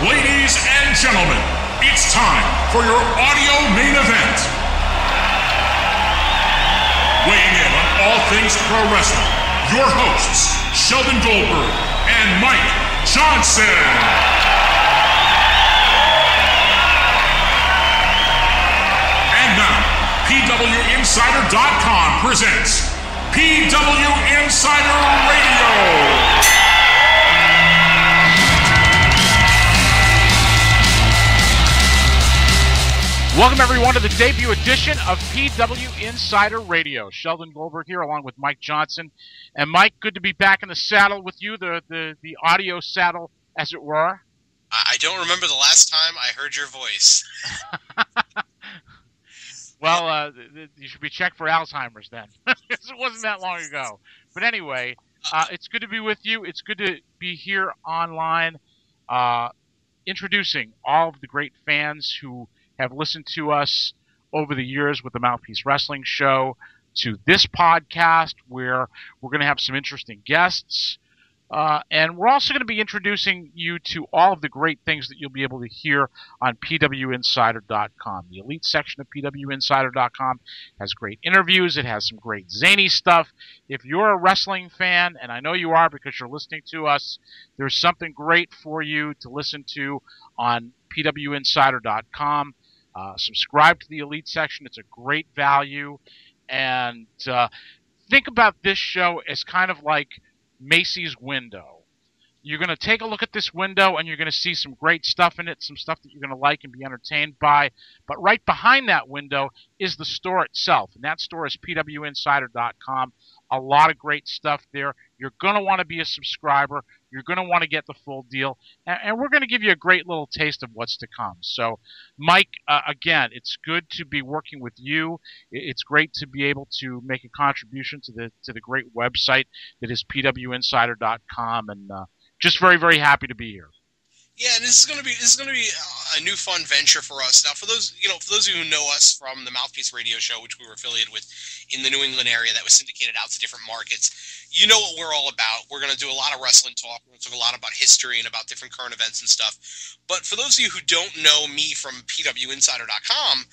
Ladies and gentlemen, it's time for your audio main event. Weighing in on all things pro wrestling, your hosts, Sheldon Goldberg and Mike Johnson. And now, PWInsider.com presents PWInsider Radio. Welcome, everyone, to the debut edition of PWInsider Radio. Sheldon Goldberg here, along with Mike Johnson. And, Mike, good to be back in the saddle with you, the audio saddle, as it were. I don't remember the last time I heard your voice. Well, you should be checked for Alzheimer's then. It wasn't that long ago. But anyway, it's good to be with you. It's good to be here online, introducing all of the great fans who have listened to us over the years with the Mouthpiece Wrestling Show, to this podcast where we're going to have some interesting guests. And we're also going to be introducing you to all of the great things that you'll be able to hear on PWInsider.com. The Elite section of PWInsider.com has great interviews. It has some great zany stuff. If you're a wrestling fan, and I know you are because you're listening to us, there's something great for you to listen to on PWInsider.com. Subscribe to the Elite section. It's a great value. And think about this show as kind of like Macy's window. You're going to take a look at this window and you're going to see some great stuff in it, some stuff that you're going to like and be entertained by. But right behind that window is the store itself, and that store is PWInsider.com. A lot of great stuff there. You're going to want to be a subscriber. You're going to want to get the full deal. And we're going to give you a great little taste of what's to come. So, Mike, again, it's good to be working with you. It's great to be able to make a contribution to the great website that is PWInsider.com. And just very, very happy to be here. Yeah, and this is going to be a new fun venture for us. Now, for those of you who know us from the Mouthpiece Radio Show, which we were affiliated with in the New England area, that was syndicated out to different markets, you know what we're all about. We're going to do a lot of wrestling talk. We're going to talk a lot about history and about different current events and stuff. But for those of you who don't know me from PWInsider.com,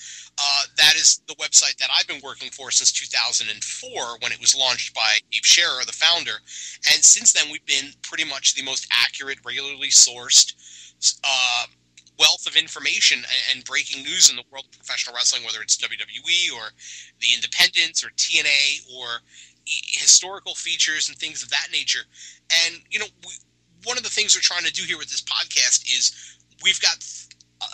that is the website that I've been working for since 2004 when it was launched by Abe Scherer, the founder. And since then, we've been pretty much the most accurate, regularly sourced wealth of information and breaking news in the world of professional wrestling, whether it's WWE or the Independents or TNA or historical features and things of that nature. And, one of the things we're trying to do here with this podcast is we've got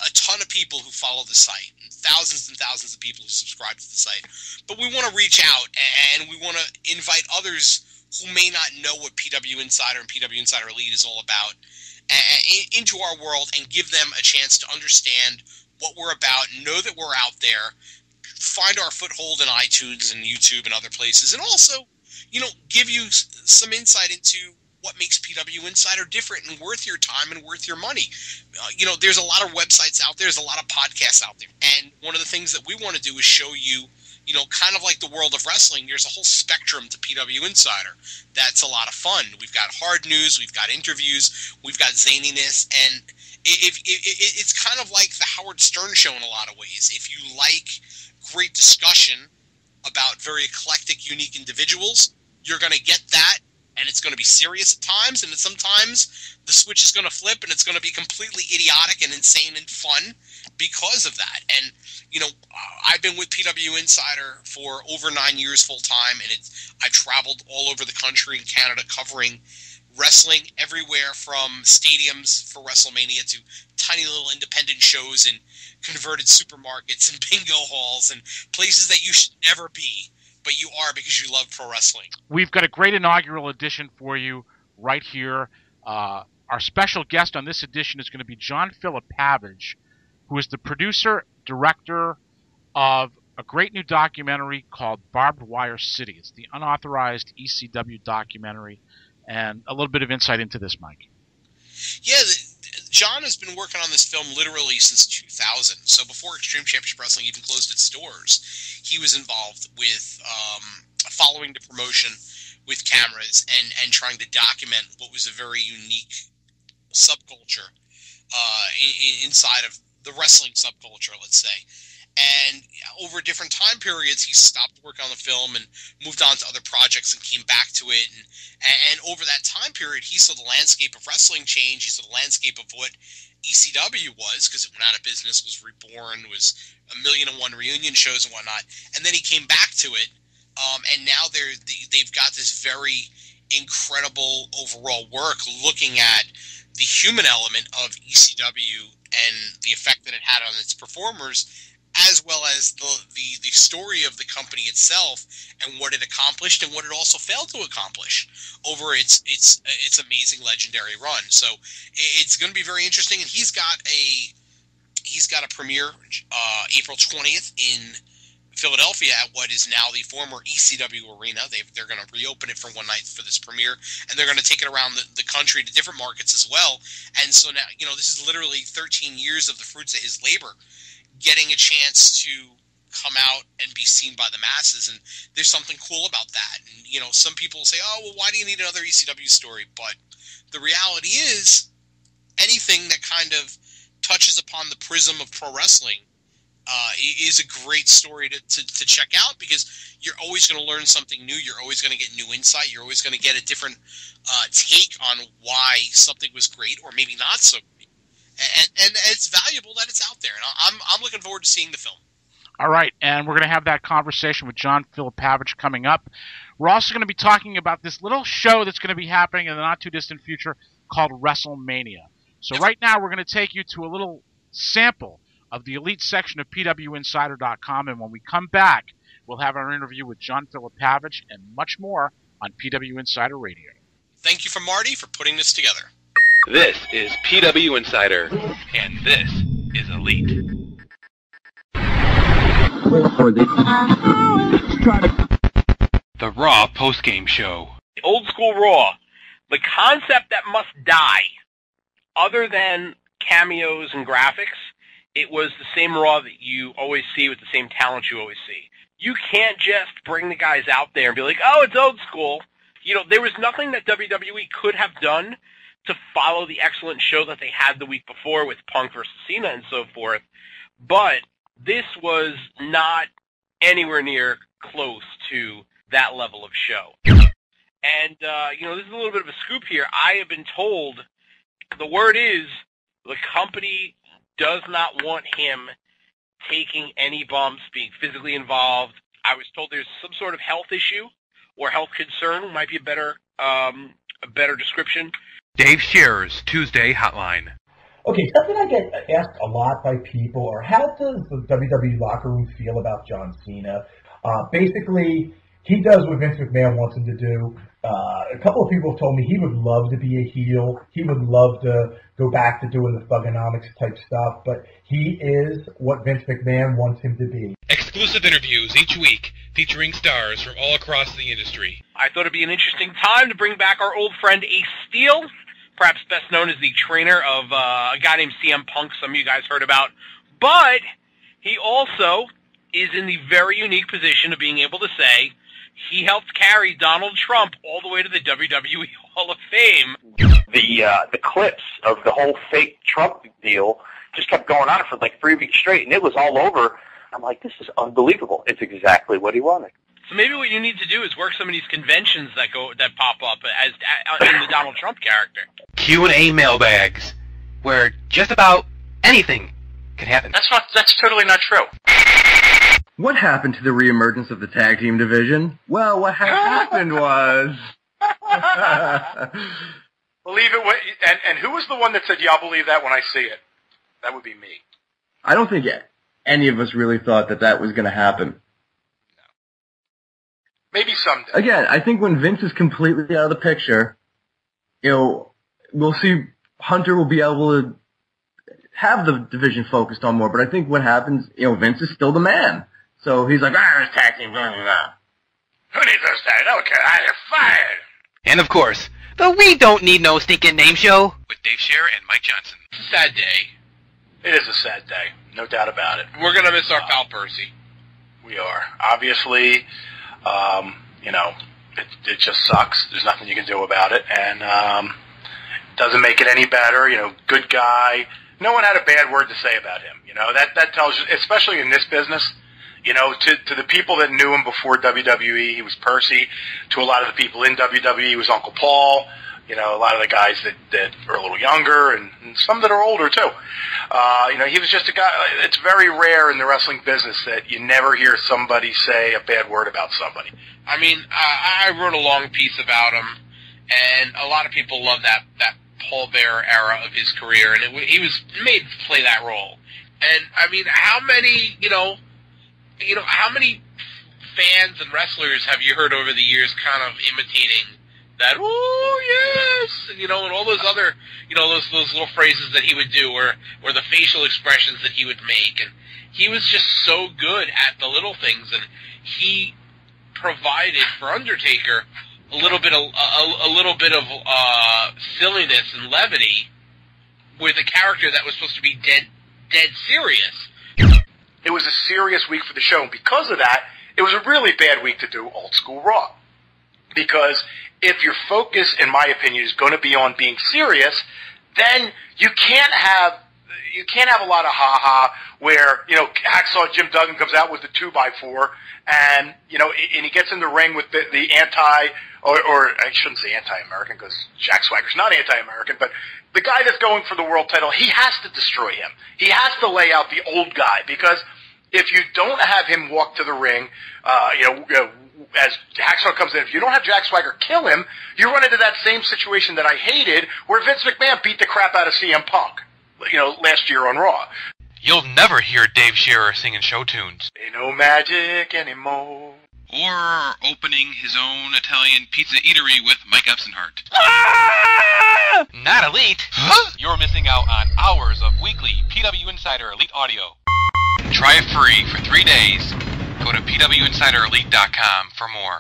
a ton of people who follow the site, and thousands of people who subscribe to the site. But we want to reach out and we want to invite others who may not know what PWInsider and PWInsider Elite is all about into our world and give them a chance to understand what we're about, know that we're out there, find our foothold in iTunes and YouTube and other places, and also, give you some insight into what makes PWInsider different and worth your time and worth your money. There's a lot of websites out there, there's a lot of podcasts out there, and one of the things that we want to do is show you, kind of like the world of wrestling, there's a whole spectrum to PWInsider. That's a lot of fun. We've got hard news, we've got interviews, we've got zaniness, and it's kind of like the Howard Stern Show in a lot of ways. If you like great discussion about very eclectic, unique individuals, you're going to get that, and it's going to be serious at times, and sometimes the switch is going to flip, and it's going to be completely idiotic and insane and fun because of that. And, I've been with PWInsider for over 9 years full time, and I've traveled all over the country and Canada covering wrestling everywhere from stadiums for Wrestlemania to tiny little independent shows and converted supermarkets and bingo halls and places that you should never be, but you are because you love pro wrestling. We've got a great inaugural edition for you right here. Our special guest on this edition is going to be John Philapavage, who is the producer, director of a great new documentary called Barbed Wire City. It's the unauthorized ECW documentary, and a little bit of insight into this, Mike. Yeah, John has been working on this film literally since 2000. So before Extreme Championship Wrestling even closed its doors, he was involved with following the promotion with cameras and trying to document what was a very unique subculture inside of the wrestling subculture, let's say. And over different time periods, he stopped working on the film and moved on to other projects and came back to it. And over that time period, he saw the landscape of wrestling change. He saw the landscape of what ECW was, because it went out of business, was reborn, was 1,000,001 reunion shows and whatnot. And then he came back to it. And now they've got this very incredible overall work looking at the human element of ECW and the effect that it had on its performers, as well as the story of the company itself and what it accomplished and what it also failed to accomplish over its amazing legendary run. So it's going to be very interesting. And he's got a premiere April 20th in Philadelphia at what is now the former ECW Arena. They're going to reopen it for one night for this premiere, and they're going to take it around the country to different markets as well. And so now, this is literally 13 years of the fruits of his labor, getting a chance to come out and be seen by the masses. And there's something cool about that. And, some people say, oh, well, why do you need another ECW story? But the reality is, anything that kind of touches upon the prism of pro wrestling is a great story to check out, because you're always going to learn something new. You're always going to get new insight. You're always going to get a different take on why something was great or maybe not so great. And it's valuable that it's out there. And I'm looking forward to seeing the film. All right, and we're going to have that conversation with John Philapavage coming up. We're also going to be talking about this little show that's going to be happening in the not-too-distant future called Wrestlemania. So right now we're going to take you to a little sample of the Elite section of PWInsider.com, and when we come back, we'll have our interview with John Philapavage and much more on PWInsider Radio. Thank you, Marty, for putting this together. This is PWInsider, and this is Elite. The Raw postgame show. Old school Raw. The concept that must die, other than cameos and graphics, it was the same Raw that you always see with the same talent you always see. You can't just bring the guys out there and be like, oh, it's old school. There was nothing that WWE could have done to follow the excellent show that they had the week before with Punk versus Cena and so forth. But this was not anywhere near close to that level of show. And, this is a little bit of a scoop here. I have been told, the word is, the company does not want him taking any bumps, being physically involved. I was told there's some sort of health issue or health concern, might be a better description. Dave Scherer's Tuesday Hotline. Okay, something I get asked a lot by people are, how does the WWE locker room feel about John Cena? Basically, he does what Vince McMahon wants him to do. A couple of people have told me he would love to be a heel. He would love to go back to doing the Thugonomics type stuff, but he is what Vince McMahon wants him to be. Exclusive interviews each week featuring stars from all across the industry. I thought it'd be an interesting time to bring back our old friend Ace Steel, perhaps best known as the trainer of a guy named CM Punk, some of you guys heard about. But he also is in the very unique position of being able to say he helped carry Donald Trump all the way to the WWE Hall of Fame. The clips of the whole fake Trump deal just kept going on for like 3 weeks straight, and it was all over. I'm like, this is unbelievable. It's exactly what he wanted. So maybe what you need to do is work some of these conventions that pop up as in the Donald Trump character. Q&A mailbags, where just about anything can happen. That's totally not true. What happened to the reemergence of the tag team division? Well, what happened was... Believe it, and who was the one that said, yeah, I'll believe that when I see it? That would be me. I don't think any of us really thought that was going to happen. No. Maybe someday. Again, I think when Vince is completely out of the picture, we'll see Hunter will be able to have the division focused on more, but I think what happens, Vince is still the man. So he's like, this tag team, blah, blah, blah. Who needs those tags? Okay, you're fired. And of course, the We Don't Need No Stinking Name Show with Dave Scherer and Mike Johnson. Sad day. It is a sad day, no doubt about it. We're going to miss our pal Percy. We are. Obviously, it just sucks. There's nothing you can do about it. And Doesn't make it any better. Good guy. No one had a bad word to say about him. That tells you, especially in this business. To the people that knew him before WWE, he was Percy. To a lot of the people in WWE, he was Uncle Paul. A lot of the guys that are a little younger and some that are older too. He was just a guy. It's very rare in the wrestling business that you never hear somebody say a bad word about somebody. I mean, I wrote a long piece about him, and a lot of people love that Paul Bearer era of his career, and he was made to play that role. And I mean, how many how many fans and wrestlers have you heard over the years kind of imitating that, oh, yes, and all those other, those little phrases that he would do, or the facial expressions that he would make, and he was just so good at the little things, and he provided for Undertaker a little bit of silliness and levity with a character that was supposed to be dead serious. It was a serious week for the show, and because of that, it was a really bad week to do Old School Raw. Because if your focus, in my opinion, is going to be on being serious, then you can't have a lot of ha-ha where, Hacksaw Jim Duggan comes out with the 2x4 and he gets in the ring with the or I shouldn't say anti-American because Jack Swagger's not anti-American, but the guy that's going for the world title, he has to destroy him. He has to lay out the old guy, because if you don't have him walk to the ring, as Hacksaw comes in, if you don't have Jack Swagger kill him, you run into that same situation that I hated, where Vince McMahon beat the crap out of CM Punk, last year on Raw. You'll never hear Dave Shearer singing show tunes. Ain't no magic anymore. Or opening his own Italian pizza eatery with Mike Epsenhart. Ah! Not Elite. Huh? You're missing out on hours of weekly PWInsider Elite audio. Try it free for 3 days. Go to PWInsiderElite.com for more.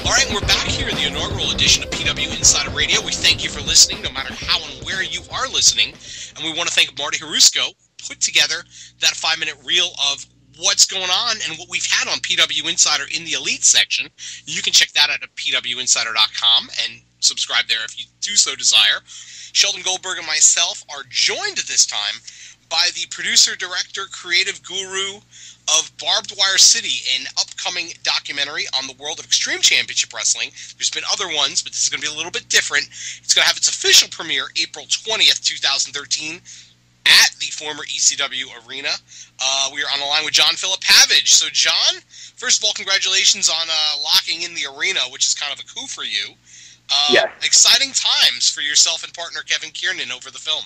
All right, we're back here in the inaugural edition of PWInsider Radio. We thank you for listening, no matter how and where you are listening. And we want to thank Marty Harusko, put together that 5-minute reel of what's going on and what we've had on PWInsider in the Elite section. You can check that out at PWInsider.com and subscribe there if you do so desire. Sheldon Goldberg and myself are joined this time by the producer, director, creative guru of Barbed Wire City, an upcoming documentary on the world of Extreme Championship Wrestling. There's been other ones, but this is going to be a little bit different. It's going to have its official premiere April 20th, 2013 at the former ECW arena. We are on the line with John Philapavage. So, John, first of all, congratulations on locking in the arena, which is kind of a coup for you. Yes. Exciting times for yourself and partner Kevin Kiernan over the film.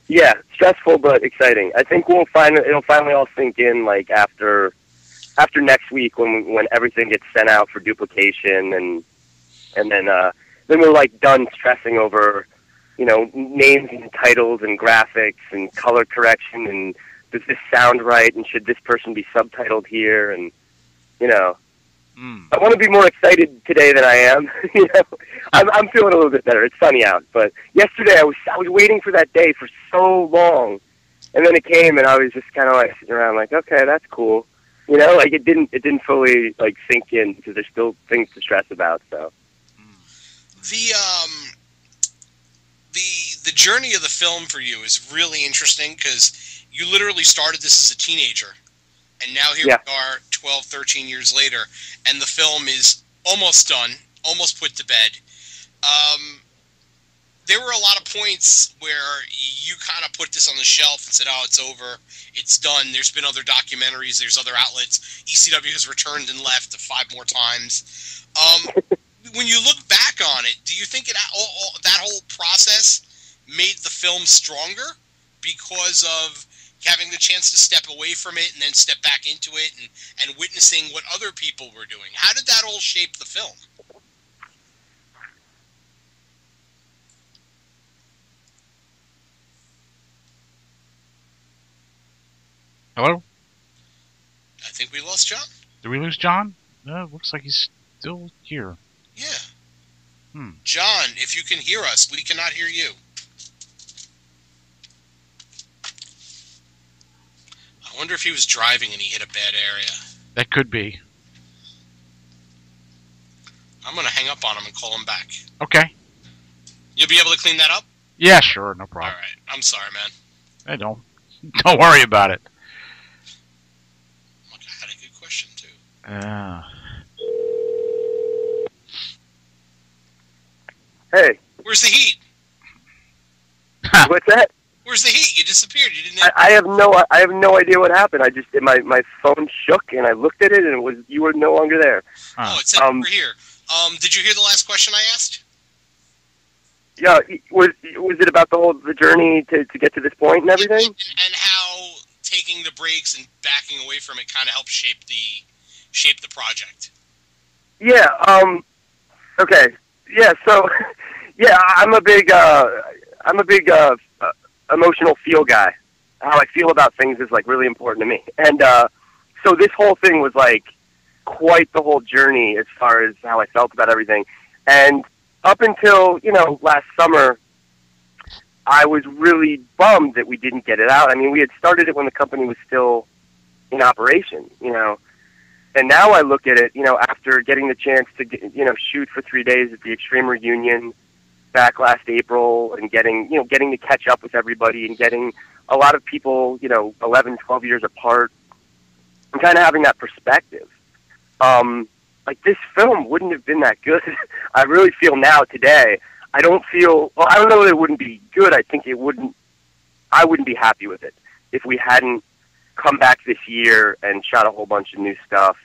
Yeah, stressful but exciting. I think it'll finally all sink in after next week when everything gets sent out for duplication and then we're done stressing over names and titles and graphics and color correction and does this sound right and should this person be subtitled here and I want to be more excited today than I am. I'm feeling a little bit better. It's sunny out, but yesterday I was waiting for that day for so long, and then it came, and I was just kind of sitting around okay, that's cool. It didn't fully sink in because there's still things to stress about. So the journey of the film for you is really interesting because you literally started this as a teenager. And now here we are 12, 13 years later, and the film is almost done, almost put to bed. There were a lot of points where you kind of put this on the shelf and said, oh, it's over, it's done. There's been other documentaries, there's other outlets. ECW has returned and left 5 more times. When you look back on it, do you think that whole process made the film stronger because of having the chance to step away from it and then step back into it and witnessing what other people were doing? How did that all shape the film? Hello? I think we lost John. Did we lose John? No, looks like he's still here. Yeah. John, if you can hear us, we cannot hear you. I wonder if he was driving and he hit a bad area. That could be. I'm going to hang up on him and call him back. Okay. You'll be able to clean that up? Yeah, sure, no problem. All right. I'm sorry, man. Hey, don't worry about it. Look, I had a good question, too. Hey. Where's the heat? What's that? Where's the heat? You disappeared. You didn't. I have no idea what happened. I just my phone shook and I looked at it and you were no longer there. Oh, it said you were here. Did you hear the last question I asked? Yeah, was it about the journey to get to this point and everything? And how taking the breaks and backing away from it kind of helped shape the project. Yeah. Okay. Yeah. So, yeah, I'm a big emotional feel guy. How I feel about things is like really important to me. And so this whole thing was like quite the whole journey as far as how I felt about everything. And up until, last summer, I was really bummed that we didn't get it out. I mean, we had started it when the company was still in operation, And now I look at it, after getting the chance to, shoot for 3 days at the Extreme Reunion back last April and getting to catch up with everybody and getting a lot of people, 11, 12 years apart and kind of having that perspective. Like this film wouldn't have been that good. I really feel now today, I don't know that it wouldn't be good. I think I wouldn't be happy with it if we hadn't come back this year and shot a whole bunch of new stuff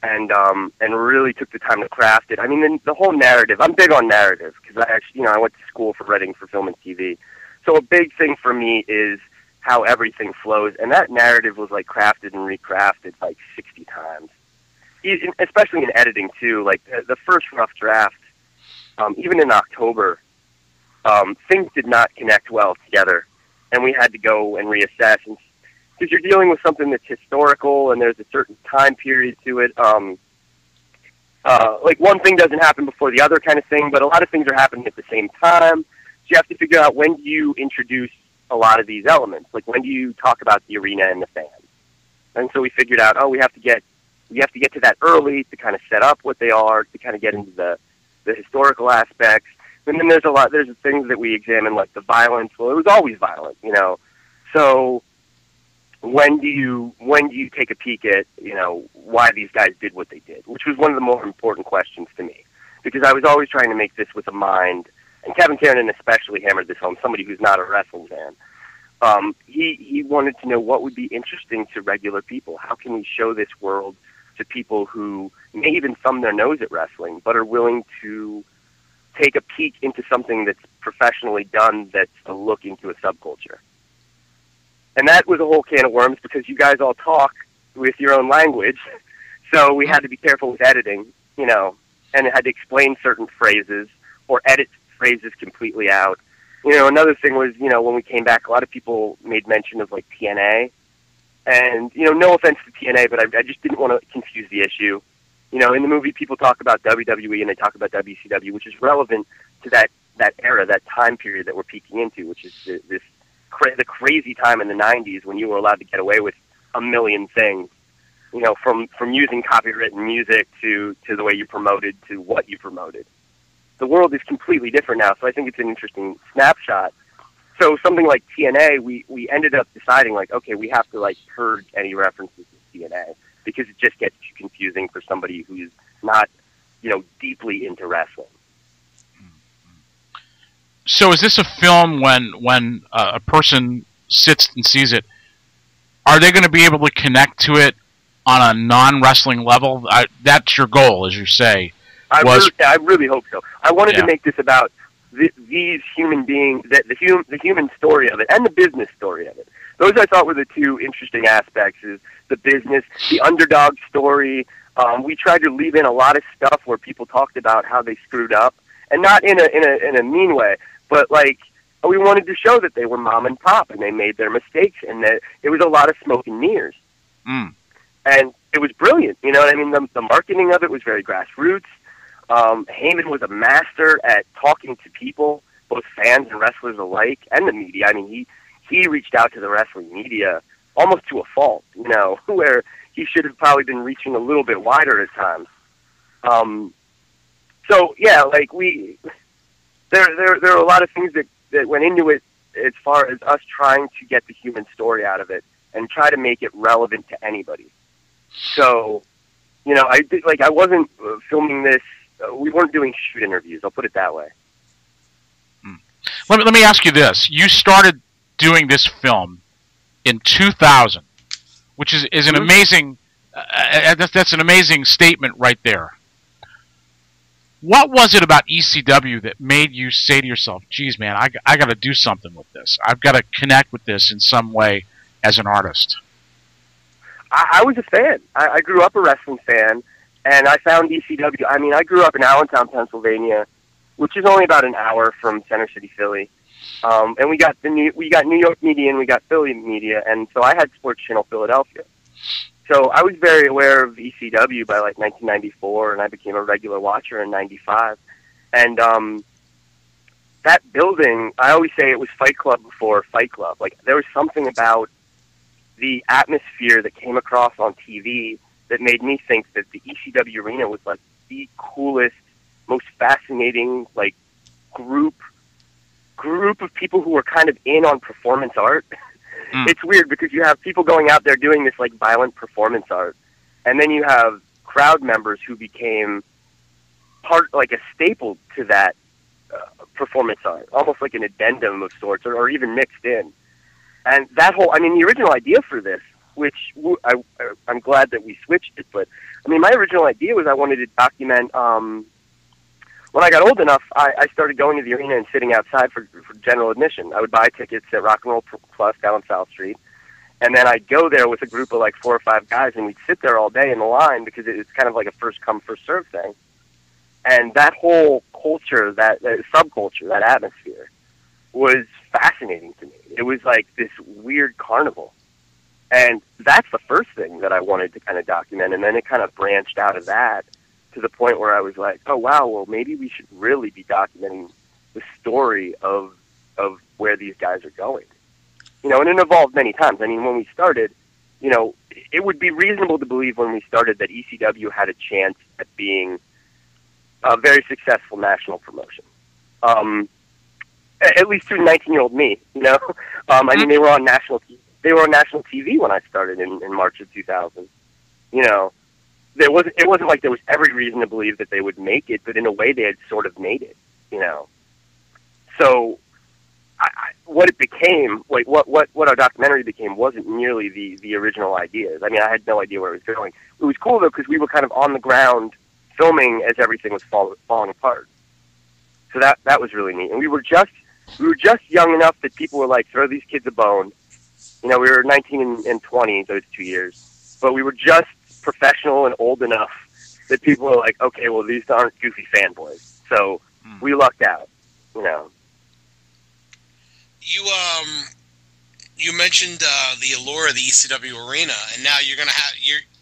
and really took the time to craft it. I mean, the whole narrative, I'm big on narrative because I actually, I went to school for writing for film and TV. So a big thing for me is how everything flows. And that narrative was like crafted and recrafted like 60 times. Especially in editing too, like the first rough draft, even in October, things did not connect well together, and we had to go and reassess. And because you're dealing with something that's historical, and there's a certain time period to it, like one thing doesn't happen before the other kind of thing, but a lot of things are happening at the same time. So you have to figure out when do you introduce a lot of these elements, like when do you talk about the arena and the fans. And so we figured out, we have to get to that early to kind of set up what they are, to kind of get into the historical aspects. And then there's the things that we examine, like the violence. Well, it was always violent, So when do you take a peek at, why these guys did what they did, which was one of the more important questions to me, because I was always trying to make this with a mind, and Kevin Kiernan especially hammered this home, somebody who's not a wrestling fan. He wanted to know what would be interesting to regular people. How can we show this world to people who may even thumb their nose at wrestling, but are willing to take a peek into something that's professionally done, that's a look into a subculture. And that was a whole can of worms because you guys all talk with your own language, so we had to be careful with editing, and it had to explain certain phrases or edit phrases completely out. Another thing was, when we came back, a lot of people made mention of like TNA. And, no offense to TNA, but I just didn't want to confuse the issue. In the movie, people talk about WWE and they talk about WCW, which is relevant to that era, that time period that we're peeking into, which is the crazy time in the 90s when you were allowed to get away with a million things. From using copywritten music to the way you promoted to what you promoted. The world is completely different now, so I think it's an interesting snapshot. So something like TNA, we ended up deciding, like, okay, we have to, like, purge any references to TNA because it just gets too confusing for somebody who's not, deeply into wrestling. So is this a film when a person sits and sees it, are they going to be able to connect to it on a non-wrestling level? That's your goal, as you say. I really hope so. I wanted to make this about these human beings, the human story of it, and the business story of it. Those I thought were the two interesting aspects: is the business, the underdog story. We tried to leave in a lot of stuff where people talked about how they screwed up, and not in a mean way, but like we wanted to show that they were mom and pop and they made their mistakes, and that it was a lot of smoke and mirrors. And it was brilliant. You know what I mean? The marketing of it was very grassroots. Heyman was a master at talking to people, both fans and wrestlers alike, and the media. I mean, he reached out to the wrestling media almost to a fault, where he should have probably been reaching a little bit wider at times. So yeah, like there are a lot of things that went into it as far as us trying to get the human story out of it and try to make it relevant to anybody. So, you know, I wasn't filming this. We weren't doing shoot interviews. I'll put it that way. Let me ask you this: you started doing this film in 2000, which is an amazing. That's an amazing statement right there. What was it about ECW that made you say to yourself, geez, man, I got to do something with this. I've got to connect with this in some way as an artist? I was a fan. I grew up a wrestling fan, and I found ECW. I mean, I grew up in Allentown, Pennsylvania, which is only about an hour from Center City, Philly. And we got New York media and we got Philly media, and so I had Sports Channel Philadelphia. So I was very aware of ECW by like 1994, and I became a regular watcher in '95. And that building, I always say it was Fight Club before Fight Club. Like, there was something about the atmosphere that came across on TV that made me think that the ECW arena was like the coolest, most fascinating like group of people who were kind of in on performance art. It's weird because you have people going out there doing this like violent performance art, and then you have crowd members who became part, like a staple to that performance art, almost like an addendum of sorts, or even mixed in. And that whole, I mean, the original idea for this, which I'm glad that we switched it, but I mean, my original idea was I wanted to document, when I got old enough, I started going to the arena and sitting outside for general admission. I would buy tickets at Rock and Roll Plus down on South Street, and then I'd go there with a group of like 4 or 5 guys, and we'd sit there all day in the line because it's kind of like a first come, first serve thing. And that whole culture, that subculture, that atmosphere was fascinating to me. It was like this weird carnival. And that's the first thing that I wanted to kind of document, and then it kind of branched out of that to the point where I was like, oh, wow, well, maybe we should really be documenting the story of where these guys are going. You know, and it evolved many times. I mean, when we started, you know, it would be reasonable to believe when we started that ECW had a chance at being a very successful national promotion. At least to 19-year-old me, you know? I mean, they were on national TV when I started in March of 2000. You know, it wasn't like there was every reason to believe that they would make it, but in a way they had sort of made it, you know. So what it became, like what our documentary became, wasn't nearly the original ideas. I mean, I had no idea where it was going. It was cool though because we were kind of on the ground filming as everything was falling apart. So that was really neat. And we were just young enough that people were like, throw these kids a bone. You know, we were 19 and 20 those 2 years, but we were just professional and old enough that people were like, okay, well, these aren't goofy fanboys. So we lucked out, you know. You mentioned the allure of the ECW arena, and now you're going to have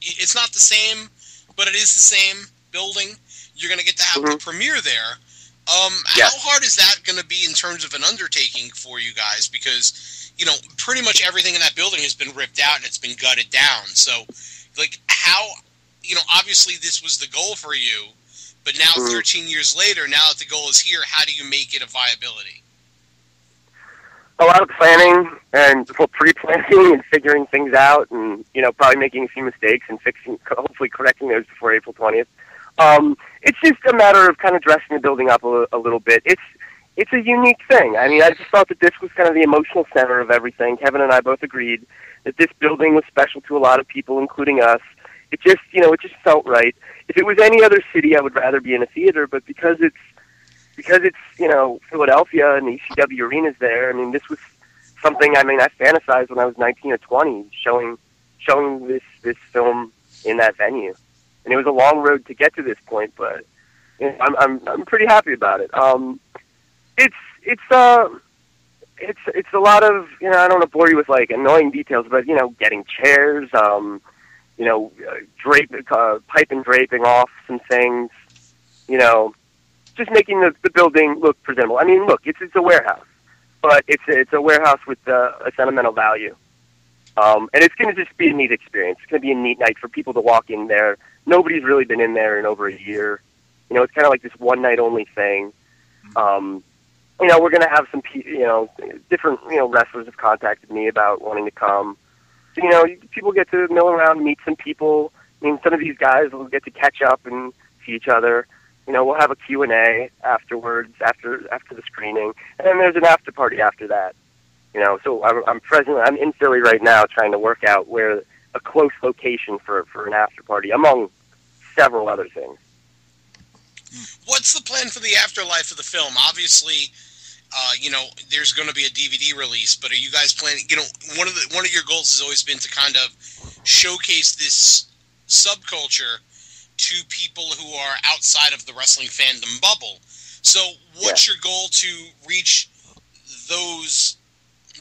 it's not the same, but it is the same building. You're going to get to have the premiere there. How hard is that going to be in terms of an undertaking for you guys? Because, you know, pretty much everything in that building has been ripped out and it's been gutted down. So, like, how, you know, obviously this was the goal for you, but now 13 years later, now that the goal is here, how do you make it a viability? A lot of planning and pre-planning and figuring things out and, you know, probably making a few mistakes and hopefully correcting those before April 20th. It's just a matter of kind of dressing the building up a little bit. It's a unique thing. I mean, I just thought that this was kind of the emotional center of everything. Kevin and I both agreed that this building was special to a lot of people, including us. It just, you know, it just felt right. If it was any other city, I would rather be in a theater, but because it's, you know, Philadelphia and the ECW arena's there, I mean, this was something, I mean, I fantasized when I was 19 or 20, showing this film in that venue. And it was a long road to get to this point, but you know, I'm pretty happy about it. It's a lot of, you know, I don't want to bore you with like annoying details, but you know, getting chairs, you know, pipe and draping off some things, you know, just making the building look presentable. I mean, look, it's a warehouse, but it's a warehouse with a sentimental value. And it's going to just be a neat experience. It's going to be a neat night for people to walk in there. Nobody's really been in there in over a year. You know, it's kind of like this one night only thing. You know, we're going to have some, different, wrestlers have contacted me about wanting to come. So, you know, people get to mill around, meet some people. I mean, some of these guys will get to catch up and see each other. You know, we'll have a Q&A afterwards, after the screening. And then there's an after party after that. You know, so I'm in Philly right now trying to work out where a close location for an after party, among several other things. What's the plan for the afterlife of the film? Obviously, there's going to be a DVD release, but are you guys planning? You know, one of your goals has always been to kind of showcase this subculture to people who are outside of the wrestling fandom bubble. So, what's your goal to reach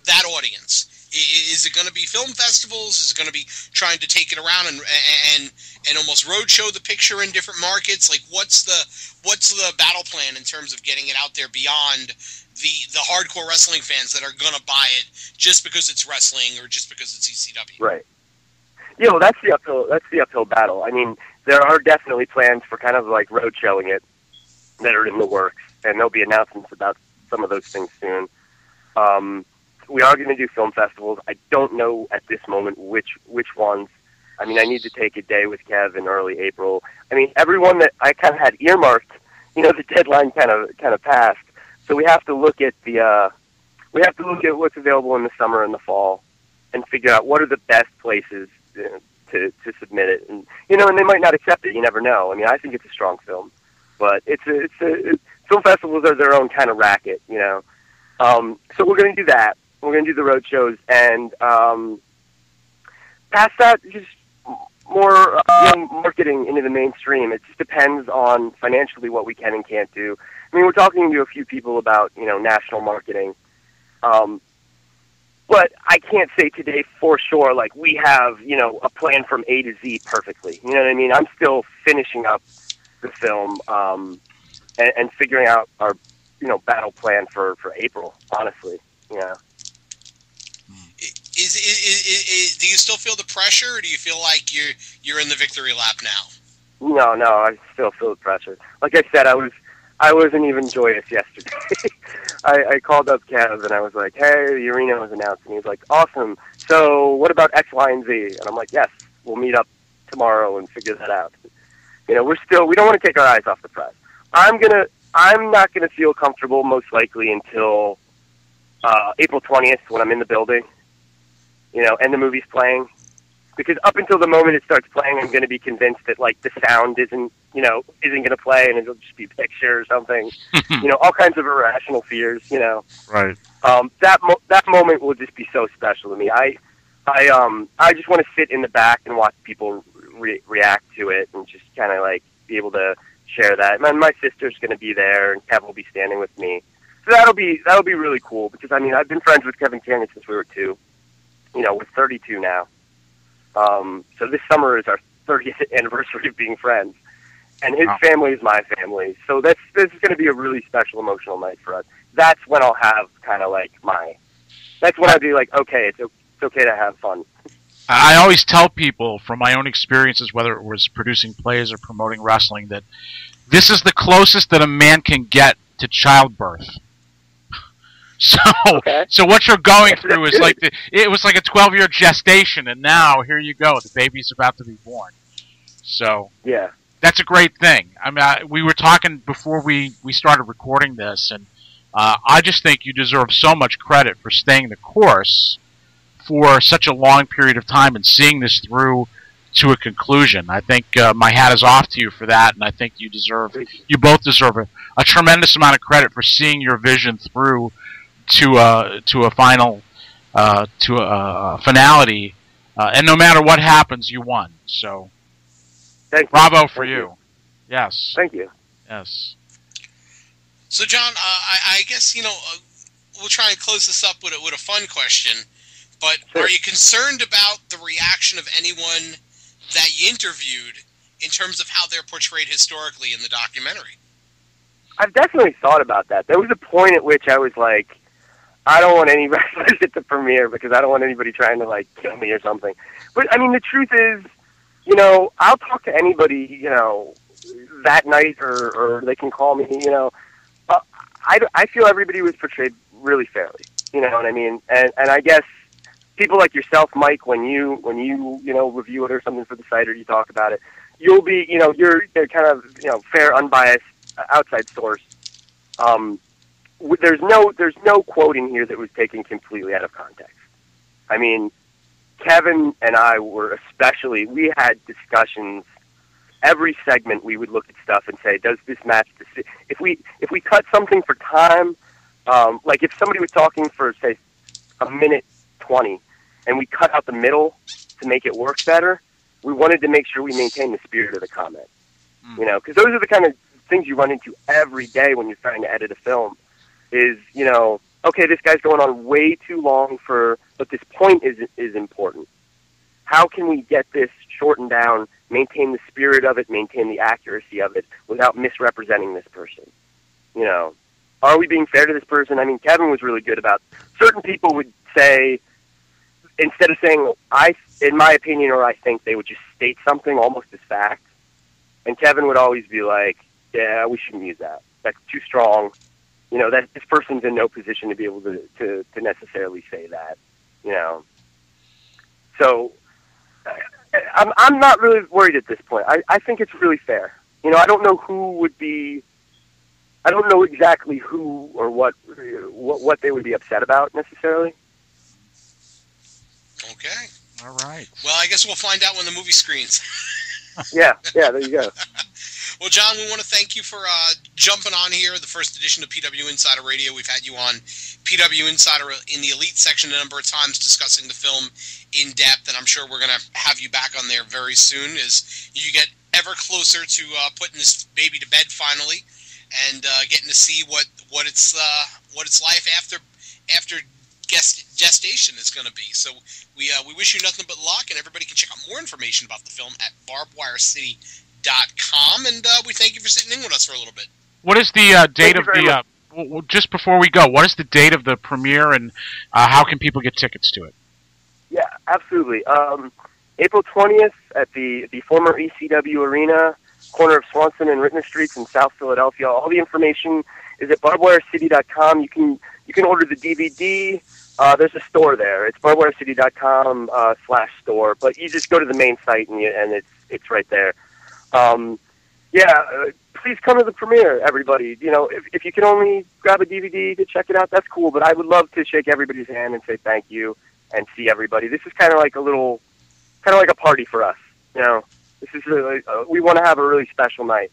that audience? Is it going to be film festivals? Is it going to be trying to take it around and almost roadshow the picture in different markets? Like, what's the battle plan in terms of getting it out there beyond the hardcore wrestling fans that are going to buy it just because it's wrestling or just because it's ECW? Right. You know, that's the uphill battle. I mean, there are definitely plans for kind of like road showing it that are in the works, and there'll be announcements about some of those things soon. We are going to do film festivals. I don't know at this moment which ones. I mean, I need to take a day with Kev in early April. I mean, everyone that I kind of had earmarked, you know, the deadline kind of passed. So we have to look at what's available in the summer and the fall, and figure out what are the best places to submit it. And and they might not accept it. You never know. I mean, I think it's a strong film, but film festivals are their own kind of racket. You know, so we're going to do that. We're going to do the road shows, and past that, just more marketing into the mainstream. It just depends on financially what we can and can't do. I mean, we're talking to a few people about national marketing, but I can't say today for sure. Like, we have a plan from A to Z perfectly. You know what I mean? I'm still finishing up the film and figuring out our battle plan for April. Honestly, yeah. Do you still feel the pressure, or do you feel like you're in the victory lap now? No, I still feel the pressure. Like I said, I wasn't even joyous yesterday. I called up Kev and I was like, "Hey, the arena was announced," and he was like, "Awesome. So what about X, Y, and Z?" And I'm like, "Yes, we'll meet up tomorrow and figure that out." We don't want to take our eyes off the prize. I'm not gonna feel comfortable most likely until April 20th when I'm in the building. And the movie's playing. Because up until the moment it starts playing, I'm going to be convinced that, like, the sound isn't going to play and it'll just be a picture or something. All kinds of irrational fears, Right. That moment will just be so special to me. I just want to sit in the back and watch people react to it and just kind of, like, be able to share that. And my sister's going to be there and Kev will be standing with me. So that'll be really cool because, I mean, I've been friends with Kevin Canyon since we were 2. We're 32 now. So this summer is our 30th anniversary of being friends. And his family is my family. So this is going to be a really special, emotional night for us. That's when I'll have kind of like that's when I'll be like, okay, it's okay to have fun. I always tell people from my own experiences, whether it was producing plays or promoting wrestling, that this is the closest that a man can get to childbirth. So what you're going through is it was like a 12-year gestation, and now here you go, the baby's about to be born. So yeah, that's a great thing. I mean, we were talking before we started recording this, and I just think you deserve so much credit for staying the course for such a long period of time and seeing this through to a conclusion. I think my hat is off to you for that, and I think you both deserve a tremendous amount of credit for seeing your vision through to a final, to a finality, and no matter what happens, you won. So, bravo for you. Yes. Thank you. Yes. So, John, I guess we'll try and close this up with a fun question. But sure. Are you concerned about the reaction of anyone that you interviewed in terms of how they're portrayed historically in the documentary? I've definitely thought about that. There was a point at which I was like, I don't want any wrestlers at the premiere because I don't want anybody trying to, like, kill me or something. But, I mean, the truth is, I'll talk to anybody, that night, or they can call me, you know. I feel everybody was portrayed really fairly, you know what I mean? And I guess people like yourself, Mike, when you review it or something for the site or you talk about it, you'll be, you know, you're kind of, you know, fair, unbiased, outside source. There's no quoting here that was taken completely out of context. I mean, Kevin and I we had discussions. Every segment we would look at stuff and say, does this match the, if we cut something for time, like if somebody was talking for, say, a minute 20, and we cut out the middle to make it work better, we wanted to make sure we maintain the spirit of the comment. You know, because those are the kind of things you run into every day when you're trying to edit a film is, you know, okay, this guy's going on way too long but this point is important. How can we get this shortened down, maintain the spirit of it, maintain the accuracy of it without misrepresenting this person? You know, are we being fair to this person? I mean, Kevin was really good about, certain people would say, instead of saying, in my opinion, or I think, they would just state something almost as fact. And Kevin would always be like, yeah, we shouldn't use that. That's too strong. You know, that this person's in no position to be able to necessarily say that, you know. So I'm not really worried at this point. I think it's really fair. You know, I don't know exactly who or what they would be upset about necessarily. Okay. All right. Well, I guess we'll find out when the movie screens. Yeah, there you go. Well, John, we want to thank you for jumping on here, the first edition of PWInsider Radio. We've had you on PWInsider in the Elite section a number of times discussing the film in depth, and I'm sure we're going to have you back on there very soon as you get ever closer to putting this baby to bed finally and getting to see what it's life after gestation is going to be. So we wish you nothing but luck, and everybody can check out more information about the film at barbedwirecity.com, and we thank you for sitting in with us for a little bit. What is the date of the just before we go, what is the date of the premiere, and how can people get tickets to it? Yeah, absolutely. April 20th at the former ECW Arena, corner of Swanson and Rittner Streets in South Philadelphia. All the information is at barbedwirecity.com. You can order the DVD. There's a store there. It's barbedwirecity.com/store, but you just go to the main site and it's right there. Please come to the premiere, everybody. You know, if you can only grab a DVD to check it out, that's cool. But I would love to shake everybody's hand and say thank you and see everybody. This is kind of like a party for us. You know, this is really, we want to have a really special night.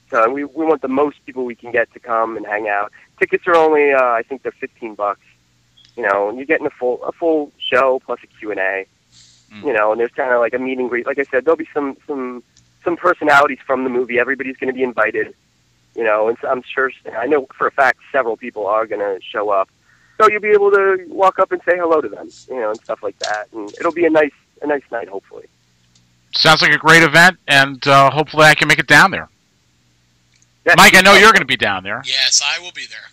So we want the most people we can get to come and hang out. Tickets are only, I think they're $15. You know, and you're getting a full show plus a Q&A. You know, and there's kind of like a meet and greet. Like I said, there'll be some personalities from the movie. Everybody's going to be invited. You know, and I'm sure, I know for a fact several people are going to show up. So you'll be able to walk up and say hello to them, you know, and stuff like that. And it'll be a nice night, hopefully. Sounds like a great event, and hopefully I can make it down there. Yeah, Mike, I know you're going to be down there. Yes, I will be there.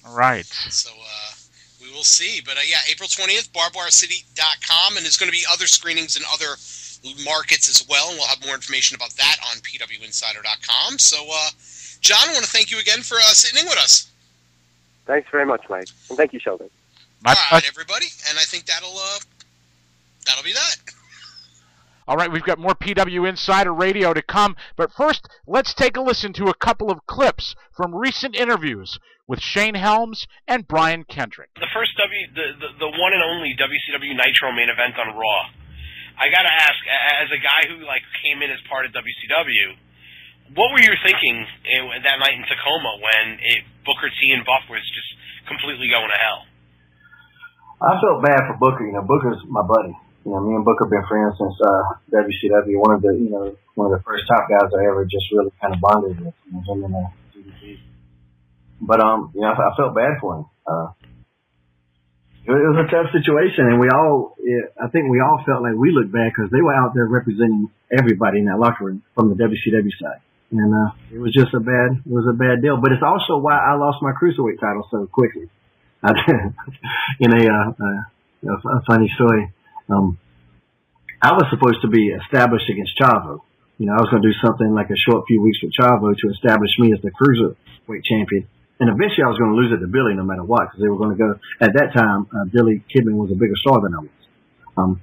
All right. So we will see. But April 20th, barbedwirecity.com, and there's going to be other screenings in other markets as well, and we'll have more information about that on PWinsider.com. So, John, I want to thank you again for sitting in with us. Thanks very much, Mike. And thank you, Sheldon. All right, everybody. And I think that'll be that. All right, we've got more PWInsider Radio to come, but first, let's take a listen to a couple of clips from recent interviews with Shane Helms and Brian Kendrick. The first the one and only WCW Nitro main event on Raw. I gotta ask, as a guy who came in as part of WCW, what were you thinking that night in Tacoma when Booker T and Buff was just completely going to hell? I felt bad for Booker. You know, Booker's my buddy. You know, me and Booker have been friends since WCW. One of the first top guys I ever just really kind of bonded with. You know, him and DDP. But you know, I felt bad for him. It was a tough situation, and I think we all felt like we looked bad because they were out there representing everybody in that locker room from the WCW side. And it was just a bad deal. But it's also why I lost my cruiserweight title so quickly. In a funny story, I was supposed to be established against Chavo, I was going to do something like a short few weeks with Chavo to establish me as the cruiserweight champion. And eventually I was going to lose it to Billy no matter what, because they were going to go, at that time, Billy Kidman was a bigger star than I was.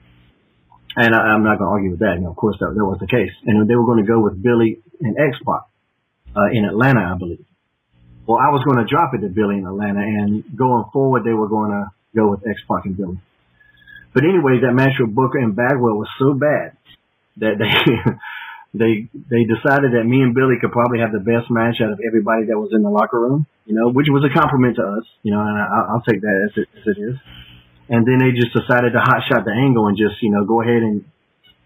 And I'm not going to argue with that. Of course, that was the case. And they were going to go with Billy and X-Pac in Atlanta, I believe. Well, I was going to drop it to Billy in Atlanta, and going forward, they were going to go with X-Pac and Billy. But anyway, that match with Booker and Bagwell was so bad that they decided that me and Billy could probably have the best match out of everybody that was in the locker room, which was a compliment to us, and I'll take that as it is. And then they just decided to hotshot the angle and just, go ahead and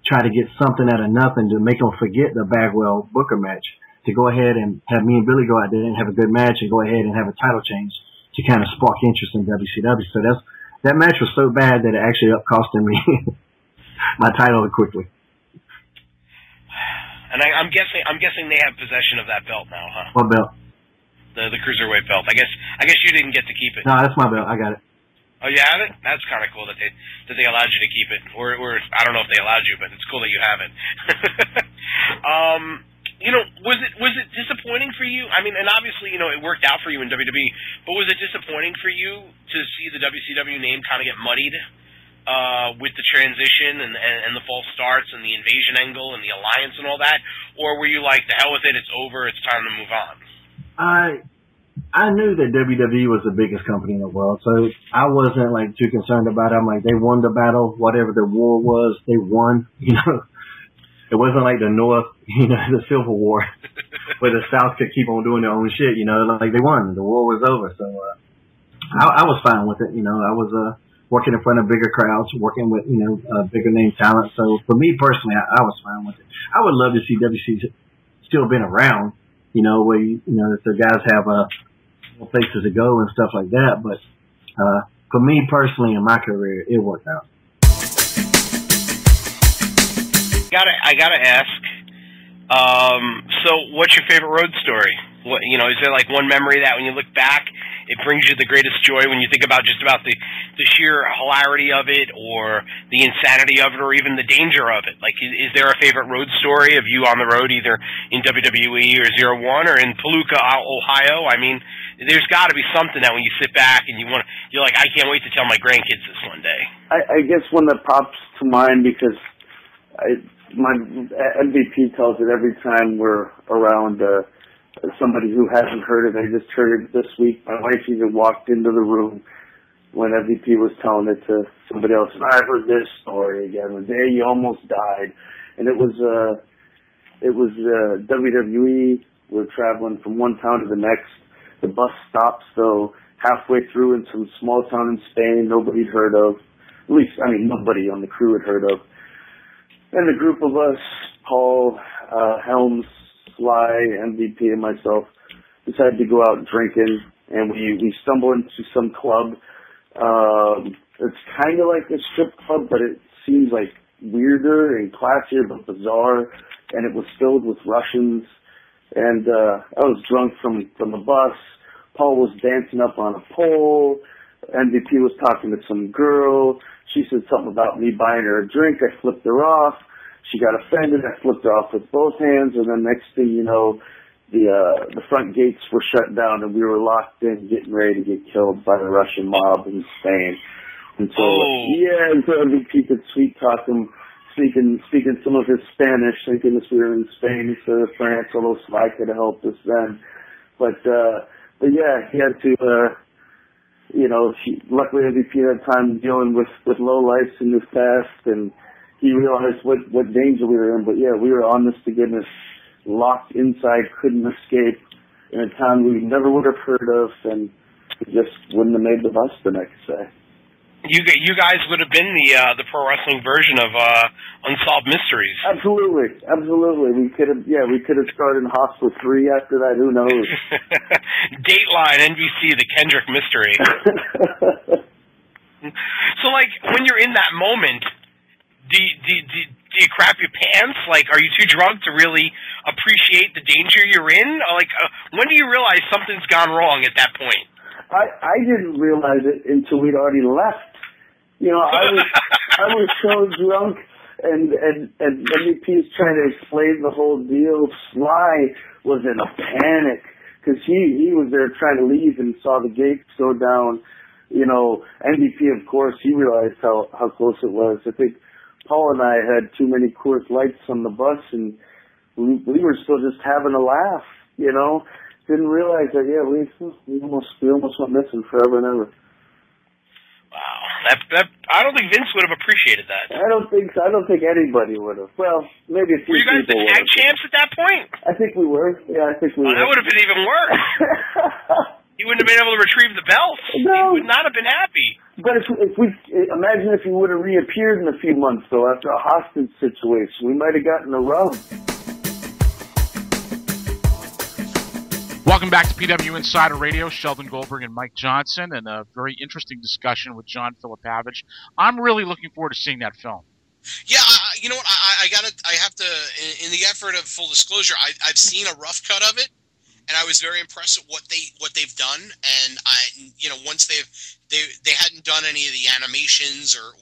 try to get something out of nothing to make them forget the Bagwell Booker match, to go ahead and have me and Billy go out there and have a good match and go ahead and have a title change to kind of spark interest in WCW. So that match was so bad that it actually costing me my title quickly. And I'm guessing they have possession of that belt now, huh? What belt? The cruiserweight belt. I guess you didn't get to keep it. No, that's my belt. I got it. Oh, you have it? That's kind of cool that they allowed you to keep it. Or I don't know if they allowed you, but it's cool that you have it. Was it disappointing for you? I mean, and obviously, it worked out for you in WWE, but was it disappointing for you to see the WCW name kind of get muddied with the transition and the false starts and the invasion angle and the alliance and all that? Or were you like, the hell with it, it's over, it's time to move on? I knew that WWE was the biggest company in the world, so I wasn't like too concerned about it. I'm like, they won the battle, whatever the war was, they won. It wasn't like the North, the Civil War, where the South could keep on doing their own shit. Like they won, the war was over. So I was fine with it. I was working in front of bigger crowds, working with bigger name talent. So for me personally, I was fine with it. I would love to see WC still been around. Where if the guys have places to go and stuff like that. But for me personally, in my career, it worked out. I gotta ask. So, what's your favorite road story? What is there like one memory that when you look back, it brings you the greatest joy when you think about just about the sheer hilarity of it, or the insanity of it, or even the danger of it? Like, is there a favorite road story of you on the road, either in WWE or 01 or in Paluca, Ohio? I mean, there's got to be something that when you sit back and you're like, I can't wait to tell my grandkids this one day. I guess one that pops to mind because my MVP tells it every time we're around somebody who hasn't heard it. I just heard it this week. My wife even walked into the room when MVP was telling it to somebody else, and I heard this story again. The day you almost died, and it was WWE. We're traveling from one town to the next. The bus stops though halfway through in some small town in Spain nobody'd heard of. At least, nobody on the crew had heard of. And the group of us, Paul, Helms, Sly, MVP, and myself, decided to go out drinking, and we stumble into some club. It's kind of like a strip club, but it seems like weirder and classier, but bizarre, and it was filled with Russians. And I was drunk from the bus. Paul was dancing up on a pole. MVP was talking to some girl. She said something about me buying her a drink. I flipped her off. She got offended. I flipped her off with both hands. And then next thing you know, the front gates were shut down and we were locked in, getting ready to get killed by the Russian mob in Spain. And so, and so MVP could sweet talk him, speaking some of his Spanish, thinking we were in Spain instead of France, although Sly could have helped us then. But yeah, he had to, luckily MVP had time dealing with low lights in his past, and he realized what danger we were in. But yeah, we were honest to goodness, locked inside, couldn't escape in a town we never would have heard of, and we just wouldn't have made the bus the next day. You guys would have been the pro wrestling version of Unsolved Mysteries. Absolutely. We could have started in Hospital 3 after that. Who knows? Dateline, NBC, the Kendrick Mystery. So, like, when you're in that moment, do you crap your pants? Like, are you too drunk to really appreciate the danger you're in? Like, when do you realize something's gone wrong at that point? I didn't realize it until we'd already left. I was so drunk, and MVP is trying to explain the whole deal. Sly was in a panic because he was there trying to leave and saw the gates go down. You know, MVP, of course, he realized how close it was. I think Paul and I had too many Coors Lights on the bus, and we were still just having a laugh, you know. Didn't realize that, yeah, we almost went missing forever and ever. Wow. That I don't think Vince would have appreciated that. I don't think anybody would have. Well, maybe a few people. Were you guys the tag champs at that point? I think we were. Yeah, I think we were. That would have been even worse. He wouldn't have been able to retrieve the belts. No. He would not have been happy. But imagine if he would have reappeared in a few months, though, after a hostage situation. We might have gotten a rub. Welcome back to PWInsider Radio. Sheldon Goldberg and Mike Johnson, and a very interesting discussion with John Philapavage. I'm really looking forward to seeing that film. Yeah, you know what? I have to. In the effort of full disclosure, I've seen a rough cut of it, and I was very impressed with what they've done. And once they hadn't done any of the animations or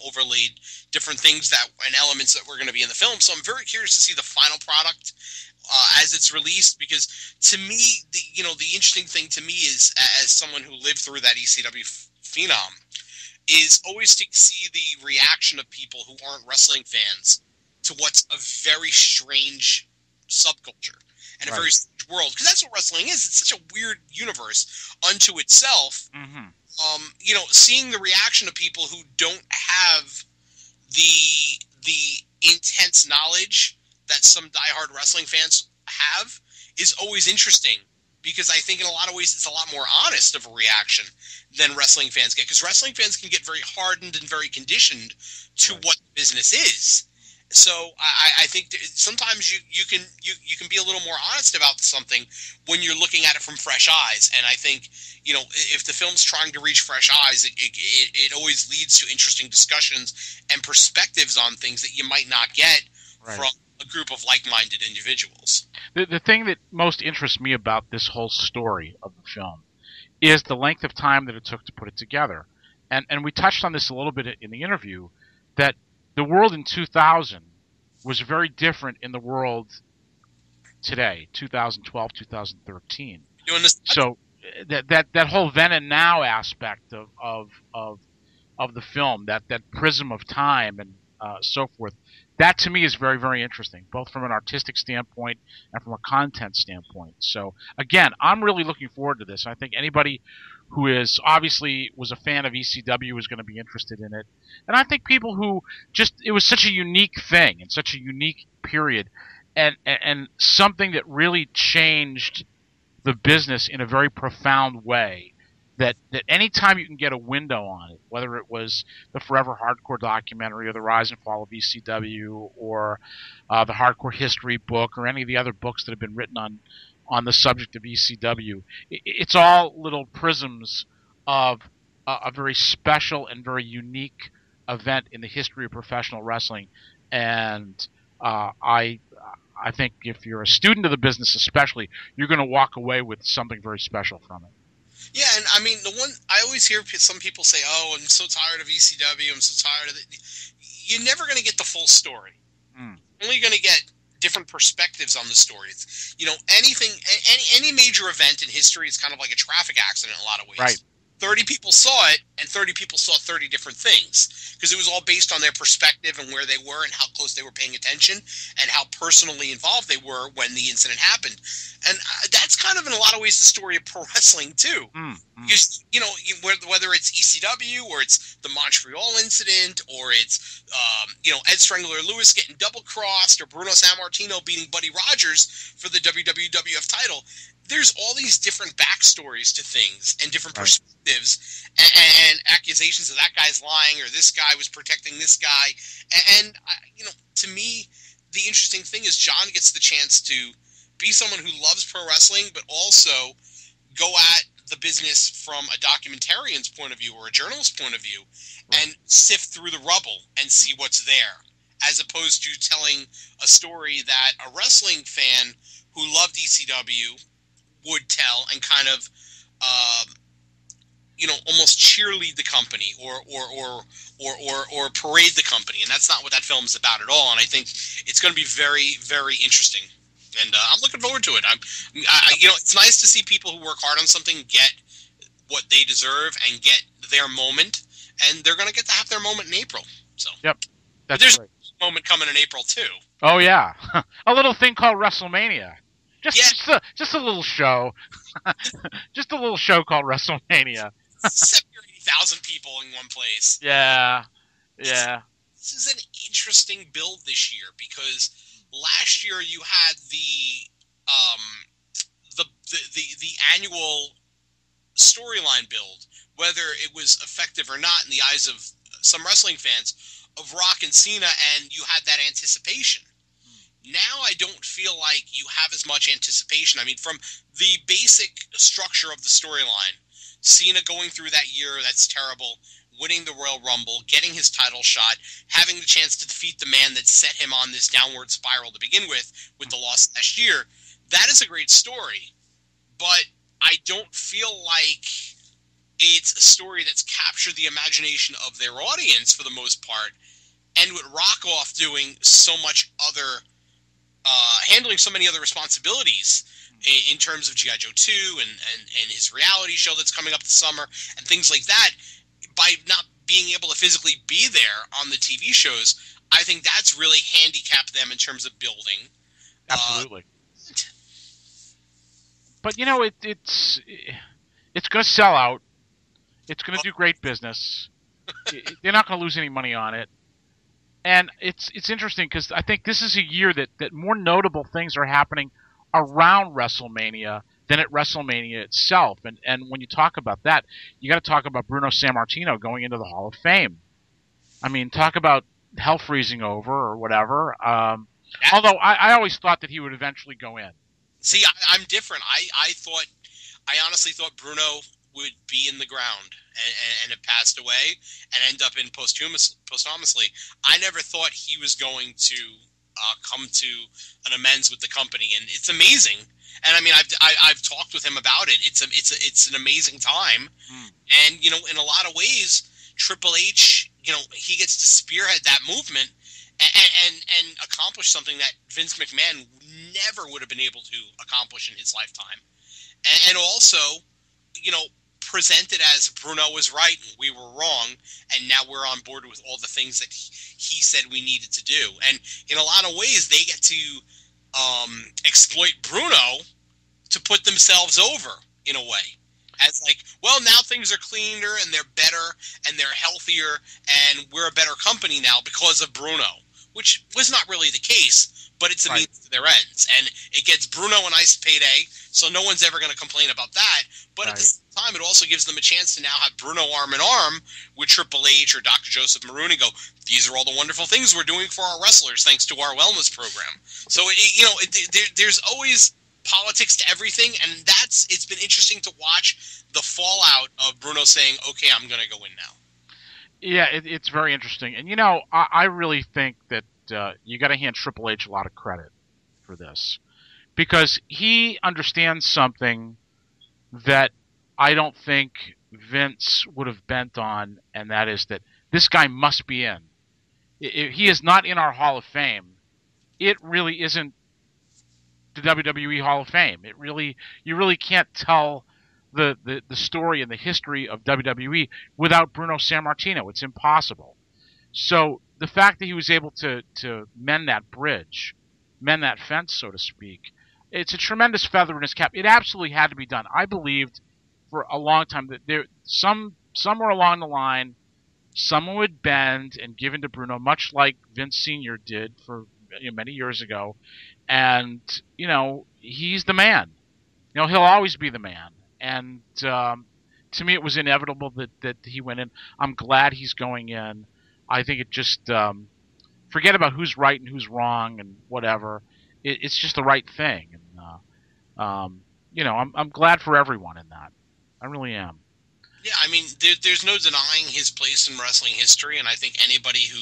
overlaid different things and elements that were going to be in the film. So I'm very curious to see the final product as it's released, because to me, the interesting thing to me is, as someone who lived through that ECW phenom, is always to see the reaction of people who aren't wrestling fans to what's a very strange subculture and a very strange world, because that's what wrestling is. It's such a weird universe unto itself. Mm-hmm. Seeing the reaction of people who don't have the intense knowledge that some diehard wrestling fans have is always interesting, because I think in a lot of ways it's a lot more honest of a reaction than wrestling fans get, because wrestling fans can get very hardened and very conditioned to what the business is. So I think sometimes you can be a little more honest about something when you're looking at it from fresh eyes. And I think, if the film's trying to reach fresh eyes, it always leads to interesting discussions and perspectives on things that you might not get from a group of like-minded individuals. The thing that most interests me about this whole story of the film is the length of time that it took to put it together. And we touched on this a little bit in the interview, that the world in 2000 was very different in the world today, 2012, 2013. So that whole then and now aspect of the film, that prism of time and so forth, that to me is very, very interesting, both from an artistic standpoint and from a content standpoint. So again, I'm really looking forward to this. I think anybody who is obviously was a fan of ECW is going to be interested in it. And I think people who it was such a unique thing and such a unique period, and something that really changed the business in a very profound way, that any time you can get a window on it, whether it was the Forever Hardcore documentary or the Rise and Fall of ECW or the Hardcore History book or any of the other books that have been written on the subject of ECW, it's all little prisms of a very special and very unique event in the history of professional wrestling. And I think if you're a student of the business especially, you're going to walk away with something very special from it. Yeah, and I mean, the one I always hear some people say, "Oh, I'm so tired of ECW. I'm so tired of it." You're never going to get the full story. You're only going to get different perspectives on the story. It's, any major event in history is kind of like a traffic accident in a lot of ways. Right. 30 people saw it, and 30 people saw 30 different things, because it was all based on their perspective and where they were and how close they were paying attention and how personally involved they were when the incident happened. And that's kind of, in a lot of ways, the story of pro wrestling, too. Because, whether it's ECW or it's the Montreal incident or it's, Ed Strangler Lewis getting double-crossed or Bruno Sammartino beating Buddy Rogers for the WWF title, there's all these different backstories to things and different perspectives and accusations of that guy's lying or this guy was protecting this guy. And to me, the interesting thing is John gets the chance to be someone who loves pro wrestling, but also go at the business from a documentarian's point of view or a journalist's point of view and sift through the rubble and see what's there, as opposed to telling a story that a wrestling fan who loved ECW would tell and kind of almost cheerlead the company or parade the company, and that's not what that film's about at all. And I think it's going to be very, very interesting, and I'm looking forward to it. It's nice to see people who work hard on something get what they deserve and get their moment, and they're going to get to have their moment in April. So, yep, there's a moment coming in April too. Oh yeah, a little thing called Wrestlemania. Just a little show, just a little show called Wrestlemania. 70,000 people in one place. Yeah. This is an interesting build this year because last year you had the annual storyline build, whether it was effective or not in the eyes of some wrestling fans, of Rock and Cena, and you had that anticipation. Now I don't feel like you have as much anticipation. I mean, from the basic structure of the storyline, Cena going through that year that's terrible, winning the Royal Rumble, getting his title shot, having the chance to defeat the man that set him on this downward spiral to begin with the loss last year, that is a great story. But I don't feel like it's a story that's captured the imagination of their audience for the most part. And with Rockoff doing so much other, handling so many other responsibilities in terms of G.I. Joe 2 and his reality show that's coming up this summer and things like that, by not being able to physically be there on the TV shows, I think that's really handicapped them in terms of building. Absolutely. But it's going to sell out. It's going to do great business. They're not going to lose any money on it. And it's interesting because I think this is a year that more notable things are happening around WrestleMania than at WrestleMania itself. And when you talk about that, you got to talk about Bruno Sammartino going into the Hall of Fame. I mean, talk about hell freezing over or whatever. Although I always thought that he would eventually go in. See, I'm different. I honestly thought Bruno would be in the ground and have passed away and end up in posthumously. I never thought he was going to come to an amends with the company, and it's amazing. And I mean, I've talked with him about it. It's an amazing time, and in a lot of ways, Triple H, he gets to spearhead that movement and accomplish something that Vince McMahon never would have been able to accomplish in his lifetime, and also, presented as Bruno was right and we were wrong, and now we're on board with all the things that he said we needed to do. And in a lot of ways, they get to exploit Bruno to put themselves over in a way. As like, well, now things are cleaner and they're better and they're healthier and we're a better company now because of Bruno, which was not really the case, but it's a means to their ends. And it gets Bruno a nice payday, so no one's ever going to complain about that. But at the same time, it also gives them a chance to now have Bruno arm in arm with Triple H or Dr. Joseph Maroon and go, these are all the wonderful things we're doing for our wrestlers thanks to our wellness program. So, there's always politics to everything, and it's been interesting to watch the fallout of Bruno saying, okay, I'm going to go in now. Yeah, it's very interesting. And, I really think that you got to hand Triple H a lot of credit for this, because he understands something that I don't think Vince would have bent on, and that is that this guy must be in. If he is not in our Hall of Fame, it really isn't the WWE Hall of Fame. You really can't tell the story and the history of WWE without Bruno Sammartino. It's impossible. So the fact that he was able to mend that bridge, mend that fence, so to speak, it's a tremendous feather in his cap. It absolutely had to be done. I believed for a long time that somewhere along the line, someone would bend and give in to Bruno, much like Vince Sr. did for many years ago. And, he's the man. He'll always be the man. And to me, it was inevitable that he went in. I'm glad he's going in. I think it just forget about who's right and who's wrong and whatever. It's just the right thing. And, I'm glad for everyone in that. I really am. Yeah, I mean, there's no denying his place in wrestling history, and I think anybody who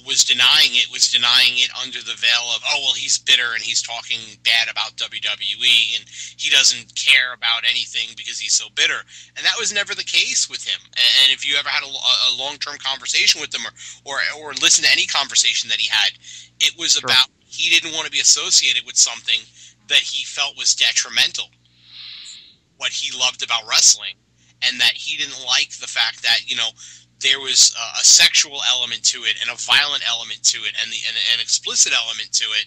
was denying it under the veil of, oh, well, he's bitter and he's talking bad about WWE and he doesn't care about anything because he's so bitter. And that was never the case with him. And if you ever had a long-term conversation with him or listen to any conversation that he had, it was about he didn't want to be associated with something that he felt was detrimental, what he loved about wrestling, and that he didn't like the fact that, you know, there was a sexual element to it and a violent element to it and an explicit element to it.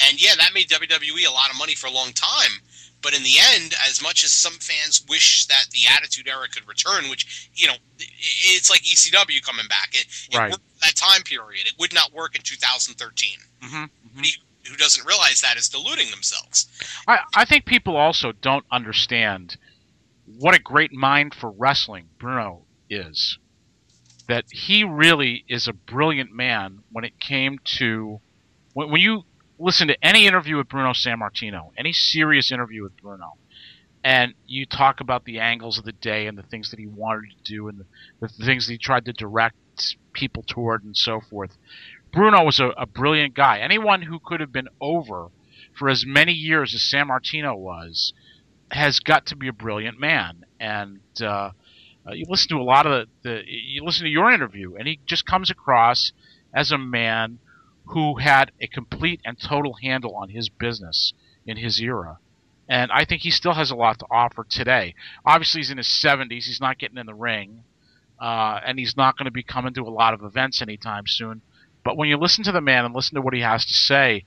And yeah, that made WWE a lot of money for a long time. But in the end, as much as some fans wish that the Attitude Era could return, which, you know, it's like ECW coming back. It worked for that time period. It would not work in 2013. Who doesn't realize that is deluding themselves. I think people also don't understand what a great mind for wrestling Bruno is. That he really is a brilliant man when it came to when you listen to any interview with Bruno Sammartino, any serious interview with Bruno, and you talk about the angles of the day and the things that he wanted to do and the things that he tried to direct people toward and so forth. Bruno was a brilliant guy. Anyone who could have been over for as many years as Sammartino was has got to be a brilliant man. And you listen to a lot of you listen to your interview, and he just comes across as a man who had a complete and total handle on his business in his era. And I think he still has a lot to offer today. Obviously, he's in his 70s. He's not getting in the ring, and he's not going to be coming to a lot of events anytime soon. But when you listen to the man and listen to what he has to say,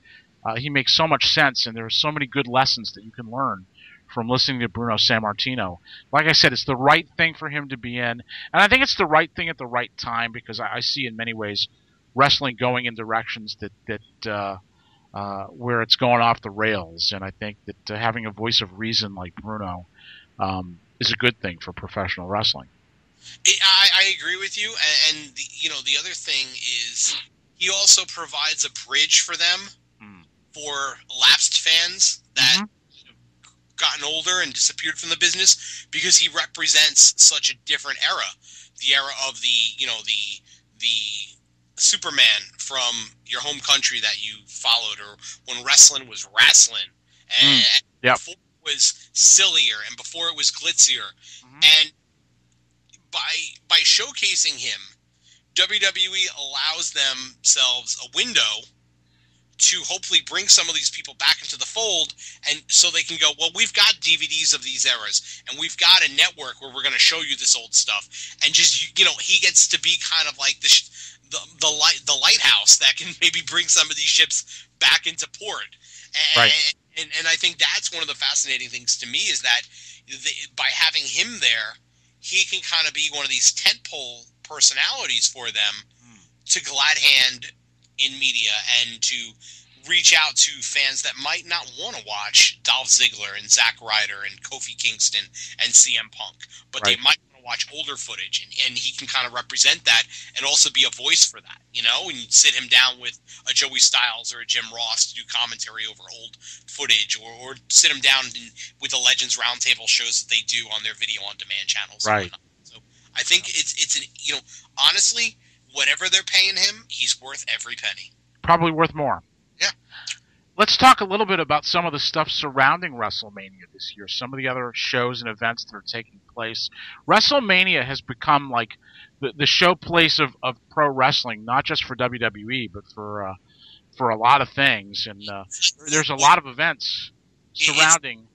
he makes so much sense, and there are so many good lessons that you can learn from listening to Bruno Sammartino. Like I said, it's the right thing for him to be in, and I think it's the right thing at the right time, because I see in many ways wrestling going in directions that where it's going off the rails, and I think that having a voice of reason like Bruno is a good thing for professional wrestling. I agree with you, and the other thing is he also provides a bridge for them for lapsed fans that gotten older and disappeared from the business, because he represents such a different era, the era of the Superman from your home country that you followed, or when wrestling was wrestling, and before it was sillier and before it was glitzier, and by showcasing him, WWE allows themselves a window to hopefully bring some of these people back into the fold, and so they can go, well, we've got DVDs of these eras, and we've got a network where we're going to show you this old stuff, and just, he gets to be kind of like the lighthouse that can maybe bring some of these ships back into port. And I think that's one of the fascinating things to me, is that by having him there, he can kind of be one of these tentpole personalities for them to glad hand in media and to reach out to fans that might not want to watch Dolph Ziggler and Zack Ryder and Kofi Kingston and CM Punk, but they might want to watch older footage, and he can kind of represent that and also be a voice for that, and you sit him down with a Joey Styles or a Jim Ross to do commentary over old footage, or sit him down with the Legends Roundtable shows that they do on their video on demand channels. So I think it's honestly, whatever they're paying him, he's worth every penny. Probably worth more. Yeah. Let's talk a little bit about some of the stuff surrounding WrestleMania this year, some of the other shows and events that are taking place. WrestleMania has become like the showplace of pro wrestling, not just for WWE, but for a lot of things. And there's a lot of events surrounding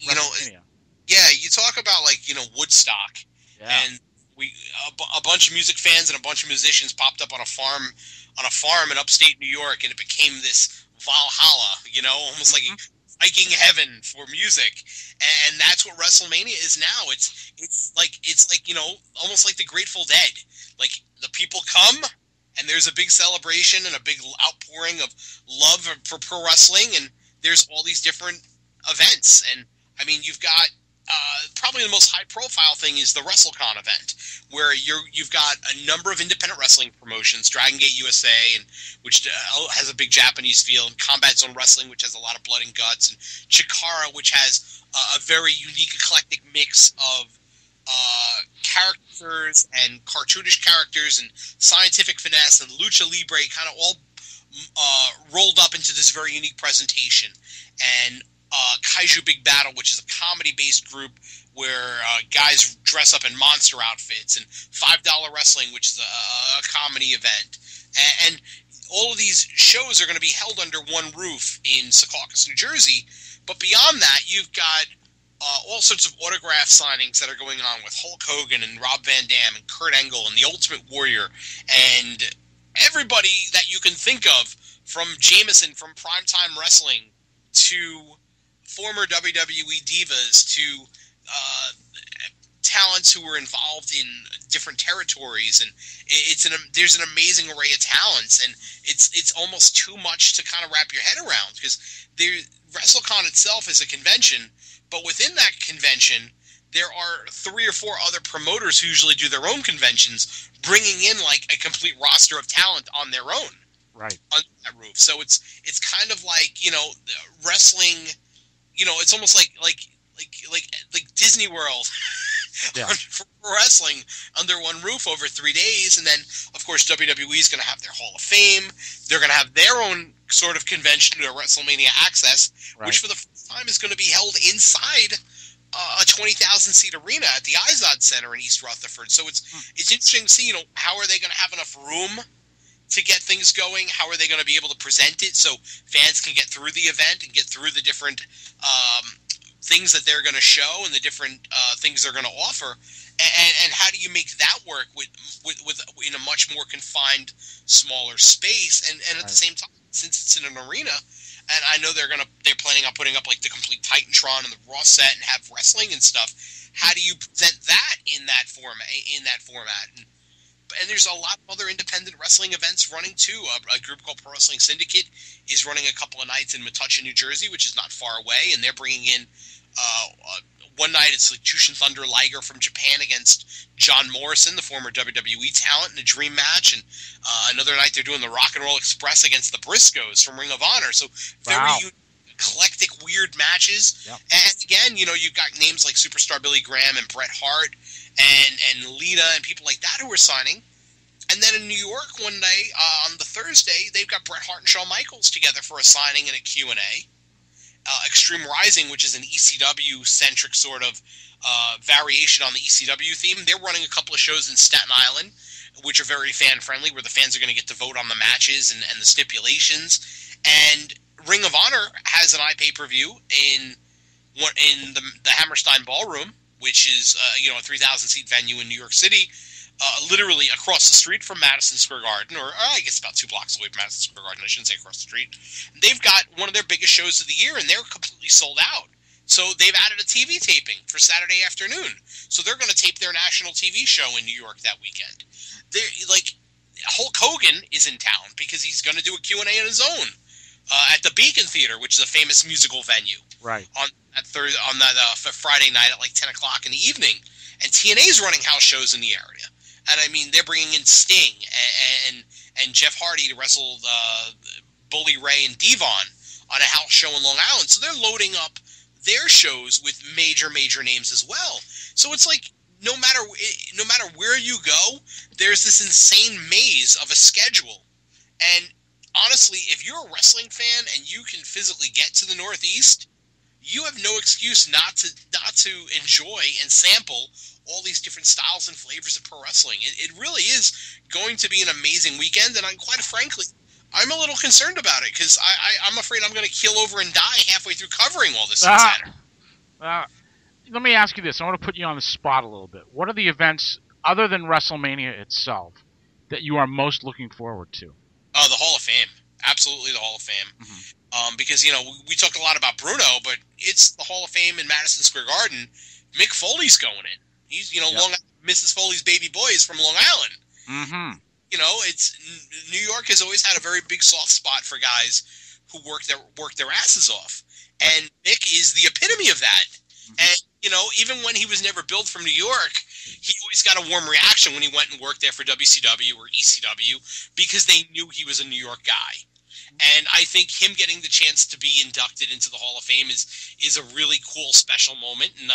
WrestleMania. You talk about Woodstock, and a bunch of music fans and a bunch of musicians popped up on a farm in upstate New York, and it became this Valhalla, almost like Viking heaven for music. And that's what WrestleMania is now. It's like almost like the Grateful Dead. Like, the people come, and there's a big celebration and a big outpouring of love for pro wrestling, and there's all these different events. And I mean, you've got probably the most high-profile thing is the WrestleCon event, where you've got a number of independent wrestling promotions, Dragon Gate USA, which has a big Japanese feel, and Combat Zone Wrestling, which has a lot of blood and guts, and Chikara, which has a very unique, eclectic mix of characters and cartoonish characters and scientific finesse and lucha libre kind of all rolled up into this very unique presentation. And Kaiju Big Battle, which is a comedy-based group where guys dress up in monster outfits, and $5 Wrestling, which is a comedy event. And all of these shows are going to be held under one roof in Secaucus, New Jersey. But beyond that, you've got all sorts of autograph signings that are going on with Hulk Hogan and Rob Van Dam and Kurt Angle and the Ultimate Warrior and everybody that you can think of, from Jameson from Primetime Wrestling to former WWE divas to talents who were involved in different territories, and there's an amazing array of talents, and it's almost too much to kind of wrap your head around, because WrestleCon itself is a convention, but within that convention there are 3 or 4 other promoters who usually do their own conventions, bringing in like a complete roster of talent on their own, right, under that roof. So it's kind of like, you know, wrestling, you know, it's almost like Disney World. Yeah. For wrestling under one roof over 3 days. And then, of course, WWE is going to have their Hall of Fame. They're going to have their own sort of convention, to WrestleMania Access, right, which for the first time is going to be held inside a 20,000-seat arena at the Izod Center in East Rutherford. So it's interesting to see, you know, how are they going to have enough room to get things going? How are they going to be able to present it so fans can get through the event and get through the different things that they're going to show and the different things they're going to offer, and how do you make that work with in a much more confined, smaller space, and at the same time, since it's in an arena, and I know they're planning on putting up like the complete Titantron and the Raw set and have wrestling and stuff. How do you present that in that format? And there's a lot of other independent wrestling events running too. A group called Pro Wrestling Syndicate is running a couple of nights in Metuchen, New Jersey, which is not far away, and they're bringing in one night it's like Jushin Thunder Liger from Japan against John Morrison, the former WWE talent, in a dream match, and another night they're doing the Rock and Roll Express against the Briscoes from Ring of Honor. So very eclectic, weird matches. Yep. And again, you know, you've got names like Superstar Billy Graham and Bret Hart and Lita and people like that who are signing. And then in New York one day, on the Thursday, they've got Bret Hart and Shawn Michaels together for a signing and a Q&A. Extreme Rising, which is an ECW-centric sort of variation on the ECW theme, they're running a couple of shows in Staten Island, which are very fan-friendly, where the fans are going to get to vote on the matches and the stipulations. And Ring of Honor has an iPay-per-view in the Hammerstein Ballroom, which is a 3,000-seat venue in New York City, literally across the street from Madison Square Garden, or I guess about 2 blocks away from Madison Square Garden. I shouldn't say across the street. They've got one of their biggest shows of the year, and they're completely sold out. So they've added a TV taping for Saturday afternoon. So they're going to tape their national TV show in New York that weekend. Hulk Hogan is in town because he's going to do a Q&A on his own at the Beacon Theater, which is a famous musical venue. Right. On that Friday night at like 10 o'clock in the evening. And TNA's running house shows in the area. And I mean, they're bringing in Sting and Jeff Hardy to wrestle Bully Ray and Devon on a house show in Long Island. So they're loading up their shows with major names as well. So it's like no matter where you go, there's this insane maze of a schedule. And honestly, if you're a wrestling fan and you can physically get to the Northeast, you have no excuse not to enjoy and sample all these different styles and flavors of pro wrestling. It really is going to be an amazing weekend, and quite frankly, I'm a little concerned about it because I'm afraid I'm going to keel over and die halfway through covering all this. Let me ask you this. I want to put you on the spot a little bit. What are the events, other than WrestleMania itself, that you are most looking forward to? The Hall of Fame. Absolutely the Hall of Fame. Mm-hmm. Because, we talked a lot about Bruno, but it's the Hall of Fame in Madison Square Garden. Mick Foley's going in. He's, yep. Mrs. Foley's baby boy is from Long Island. Mm-hmm. It's New York has always had a very big soft spot for guys who work their asses off. And Mick is the epitome of that. Mm-hmm. And, even when he was never billed from New York, he always got a warm reaction when he went and worked there for WCW or ECW because they knew he was a New York guy. And I think him getting the chance to be inducted into the Hall of Fame is a really cool, special moment. And,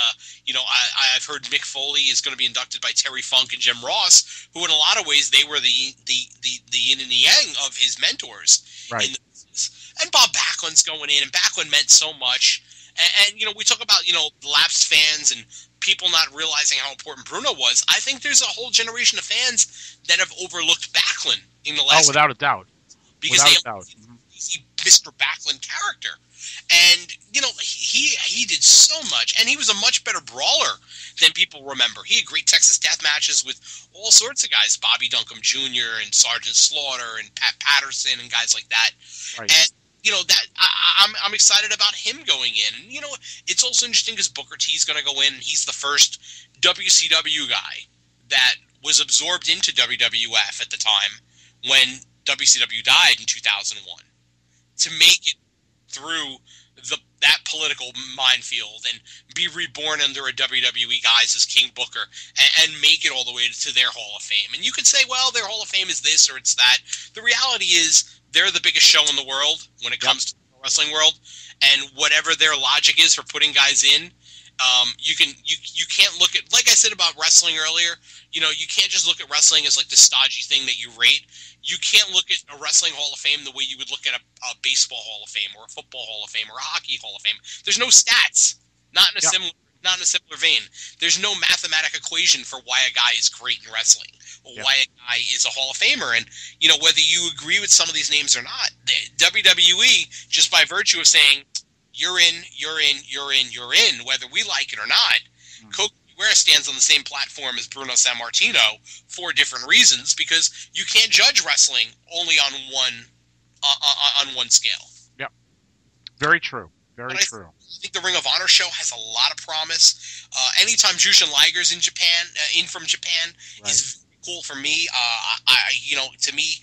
I've heard Mick Foley is going to be inducted by Terry Funk and Jim Ross, who in a lot of ways, they were the yin and the yang of his mentors. Right. In the business. And Bob Backlund's going in, and Backlund meant so much. And we talk about, lapsed fans and people not realizing how important Bruno was. I think there's a whole generation of fans that have overlooked Backlund in the last without a doubt. Because they see Mr. Backlund character. And, he did so much, and he was a much better brawler than people remember. He had great Texas death matches with all sorts of guys, Bobby Duncombe Jr. and Sergeant Slaughter and Pat Patterson and guys like that. Right. And, I'm excited about him going in. And, it's also interesting because Booker T is going to go in. He's the first WCW guy that was absorbed into WWF at the time when WCW died in 2001. To make it through that political minefield and be reborn under a WWE guise as King Booker and make it all the way to their Hall of Fame. And you could say, well, their Hall of Fame is this or it's that. The reality is they're the biggest show in the world when it comes to the wrestling world, and whatever their logic is for putting guys in, you can't look at, like I said about wrestling earlier, you can't just look at wrestling as like the stodgy thing that you rate. You can't look at a wrestling Hall of Fame the way you would look at a baseball Hall of Fame or a football Hall of Fame or a hockey Hall of Fame. There's no stats, not in a similar vein. There's no mathematic equation for why a guy is great in wrestling or why a guy is a Hall of Famer. And, whether you agree with some of these names or not, the WWE, just by virtue of saying, you're in, whether we like it or not, Coke Beware stands on the same platform as Bruno Sammartino for different reasons, because you can't judge wrestling only on one scale. Yep. Very true. Very true. I think the Ring of Honor show has a lot of promise. Anytime Jushin Liger's in from Japan is very cool for me. To me,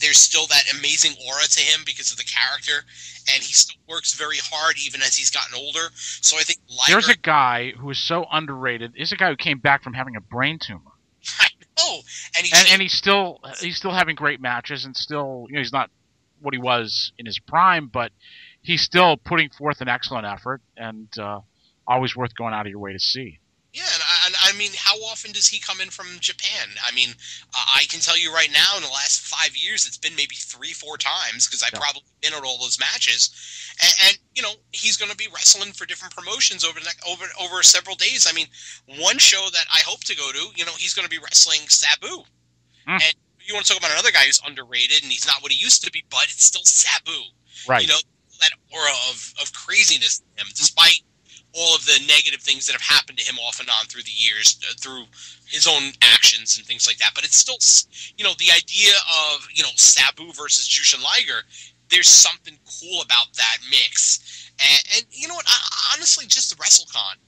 there's still that amazing aura to him because of the character, and he still works very hard even as he's gotten older. So I think Liger... There's a guy who is so underrated. There's a guy who came back from having a brain tumor. I know, and he's still having great matches, and still, he's not what he was in his prime, but he's still putting forth an excellent effort, and always worth going out of your way to see. Yeah, and I mean, how often does he come in from Japan? I mean, I can tell you right now, in the last 5 years, it's been maybe 3-4 times, because I've probably been at all those matches. And he's going to be wrestling for different promotions over several days. I mean, one show that I hope to go to, he's going to be wrestling Sabu. And you want to talk about another guy who's underrated, and he's not what he used to be, but it's still Sabu. Right. That aura of craziness in him, despite all of the negative things that have happened to him off and on through the years, through his own actions and things like that. But it's still, the idea of, Sabu versus Jushin Liger, there's something cool about that mix. And you know what? Honestly, just the WrestleCon.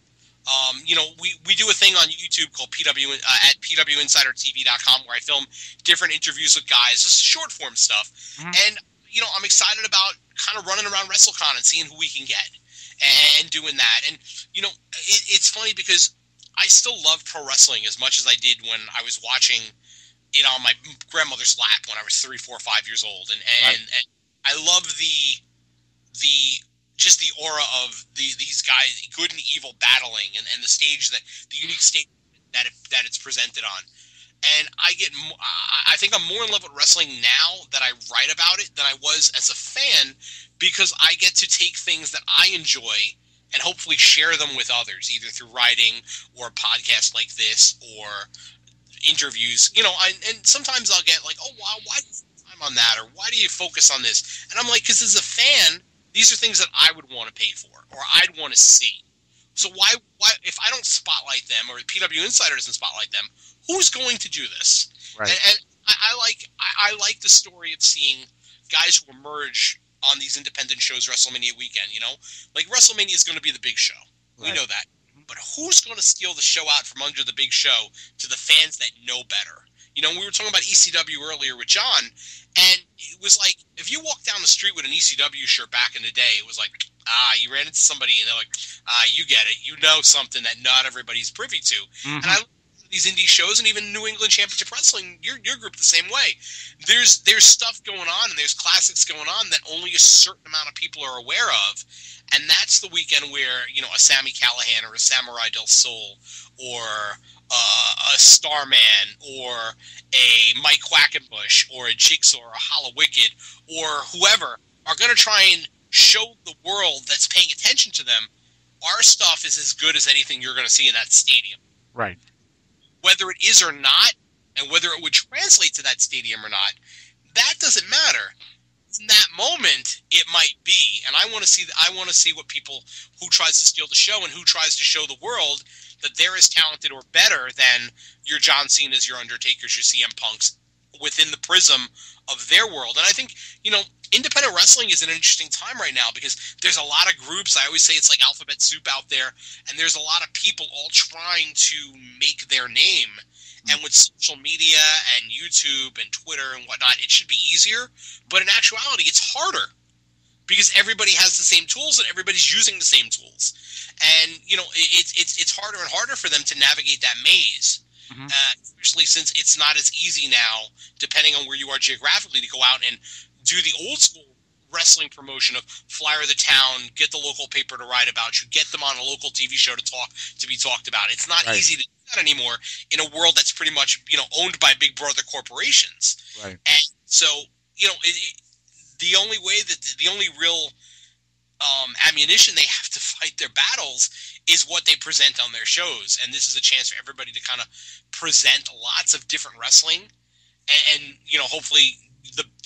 We do a thing on YouTube called at PWInsiderTV.com where I film different interviews with guys, just short form stuff. And, I'm excited about kind of running around WrestleCon and seeing who we can get and doing that. And, it's funny because I still love pro wrestling as much as I did when I was watching it on my grandmother's lap when I was 3, 4, 5 years old. And I love just the aura of these guys, good and evil, battling, and the stage the unique stage that it's presented on. And I think I'm more in love with wrestling now that I write about it than I was as a fan, because I get to take things that I enjoy and hopefully share them with others, either through writing or a podcast like this or interviews. And sometimes I'll get like, oh, wow, why do you spend time on that? Or why do you focus on this? And I'm like, because as a fan, these are things that I would want to pay for or I'd want to see. So why if I don't spotlight them, or PWInsider doesn't spotlight them, who's going to do this? Right. And I like the story of seeing guys who emerge on these independent shows Wrestlemania weekend, Like, Wrestlemania is going to be the big show. Right. We know that. But who's going to steal the show out from under the big show to the fans that know better? We were talking about ECW earlier with John, and it was like, if you walk down the street with an ECW shirt back in the day, it was like, you ran into somebody, and they're like, you get it. You know something that not everybody's privy to. And I these indie shows, and even New England Championship Wrestling, your group the same way. There's stuff going on, and there's classics going on that only a certain amount of people are aware of, and that's the weekend where, you know, a Sami Callihan or a Samurai del Sol or a Starman or a Mike Quackenbush or a Jigsaw or a Hollow Wicked or whoever are going to try and show the world that's paying attention to them our stuff is as good as anything you're going to see in that stadium. Right. Whether it is or not, and whether it would translate to that stadium or not, that doesn't matter. In that moment, it might be, and I want to see what people who tries to steal the show and who tries to show the world that they're as talented or better than your John Cena's, your Undertakers, your CM Punks within the prism of their world. And I think, you know, independent wrestling is an interesting time right now because there's a lot of groups. I always say it's like alphabet soup out there, and there's a lot of people all trying to make their name. And with social media and YouTube and Twitter and whatnot, it should be easier. But in actuality, it's harder because everybody has the same tools and everybody's using the same tools. And, you know, it's harder and harder for them to navigate that maze. Mm-hmm. Especially since it's not as easy now, depending on where you are geographically, to go out and do the old school wrestling promotion of flyer the town, get the local paper to write about you, get them on a local TV show to be talked about. It's not easy to do that anymore in a world that's pretty much, you know, owned by big brother corporations. Right. And so, you know, the only real ammunition they have to fight their battles is what they present on their shows. And this is a chance for everybody to kind of present lots of different wrestling and you know, hopefully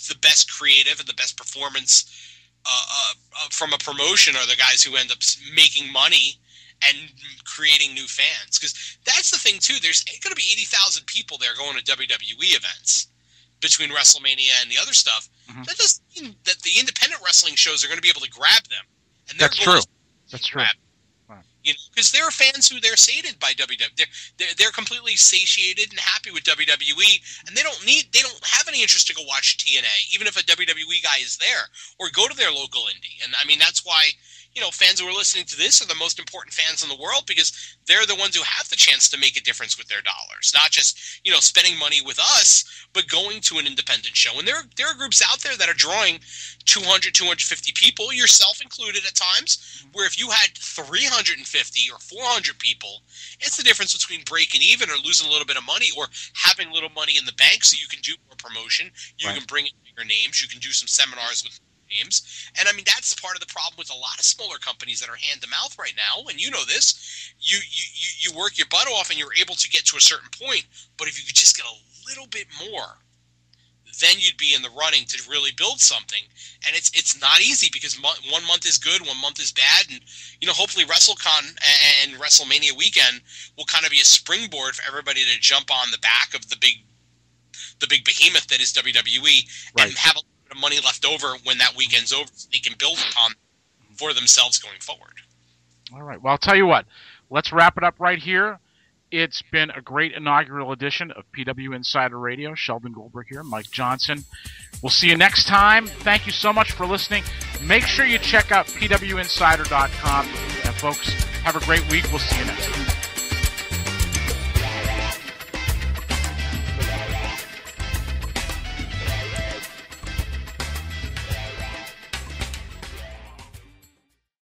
the best creative and the best performance from a promotion are the guys who end up making money and creating new fans. Because that's the thing, too. There's going to be 80,000 people there going to WWE events between WrestleMania and the other stuff. Mm-hmm. That doesn't mean that the independent wrestling shows are going to be able to grab them. And that's true. That's true. Wow. You know, because there are fans who they're sated by WWE. They're completely satiated and happy with WWE, and they don't have any interest to go watch TNA, even if a WWE guy is there, or go to their local indie. And I mean, that's why, you know, fans who are listening to this are the most important fans in the world because they're the ones who have the chance to make a difference with their dollars, not just, you know, spending money with us, but going to an independent show. And there are groups out there that are drawing 200, 250 people, yourself included at times, where if you had 350 or 400 people, it's the difference between breaking even or losing a little bit of money or having a little money in the bank so you can do more promotion, you can bring in bigger names, you can do some seminars with names. And I mean, that's part of the problem with a lot of smaller companies that are hand to mouth right now. And you know this, you work your butt off and you're able to get to a certain point, but if you could just get a little bit more, then you'd be in the running to really build something. And it's not easy because 1 month is good, 1 month is bad. And, you know, hopefully WrestleCon and WrestleMania weekend will kind of be a springboard for everybody to jump on the back of the big behemoth that is WWE and have a little bit of money left over when that weekend's over so they can build upon for themselves going forward. All right. Well, I'll tell you what. Let's wrap it up right here. It's been a great inaugural edition of PWInsider Radio. Sheldon Goldberg here, Mike Johnson. We'll see you next time. Thank you so much for listening. Make sure you check out PWInsider.com. And folks, have a great week. We'll see you next time.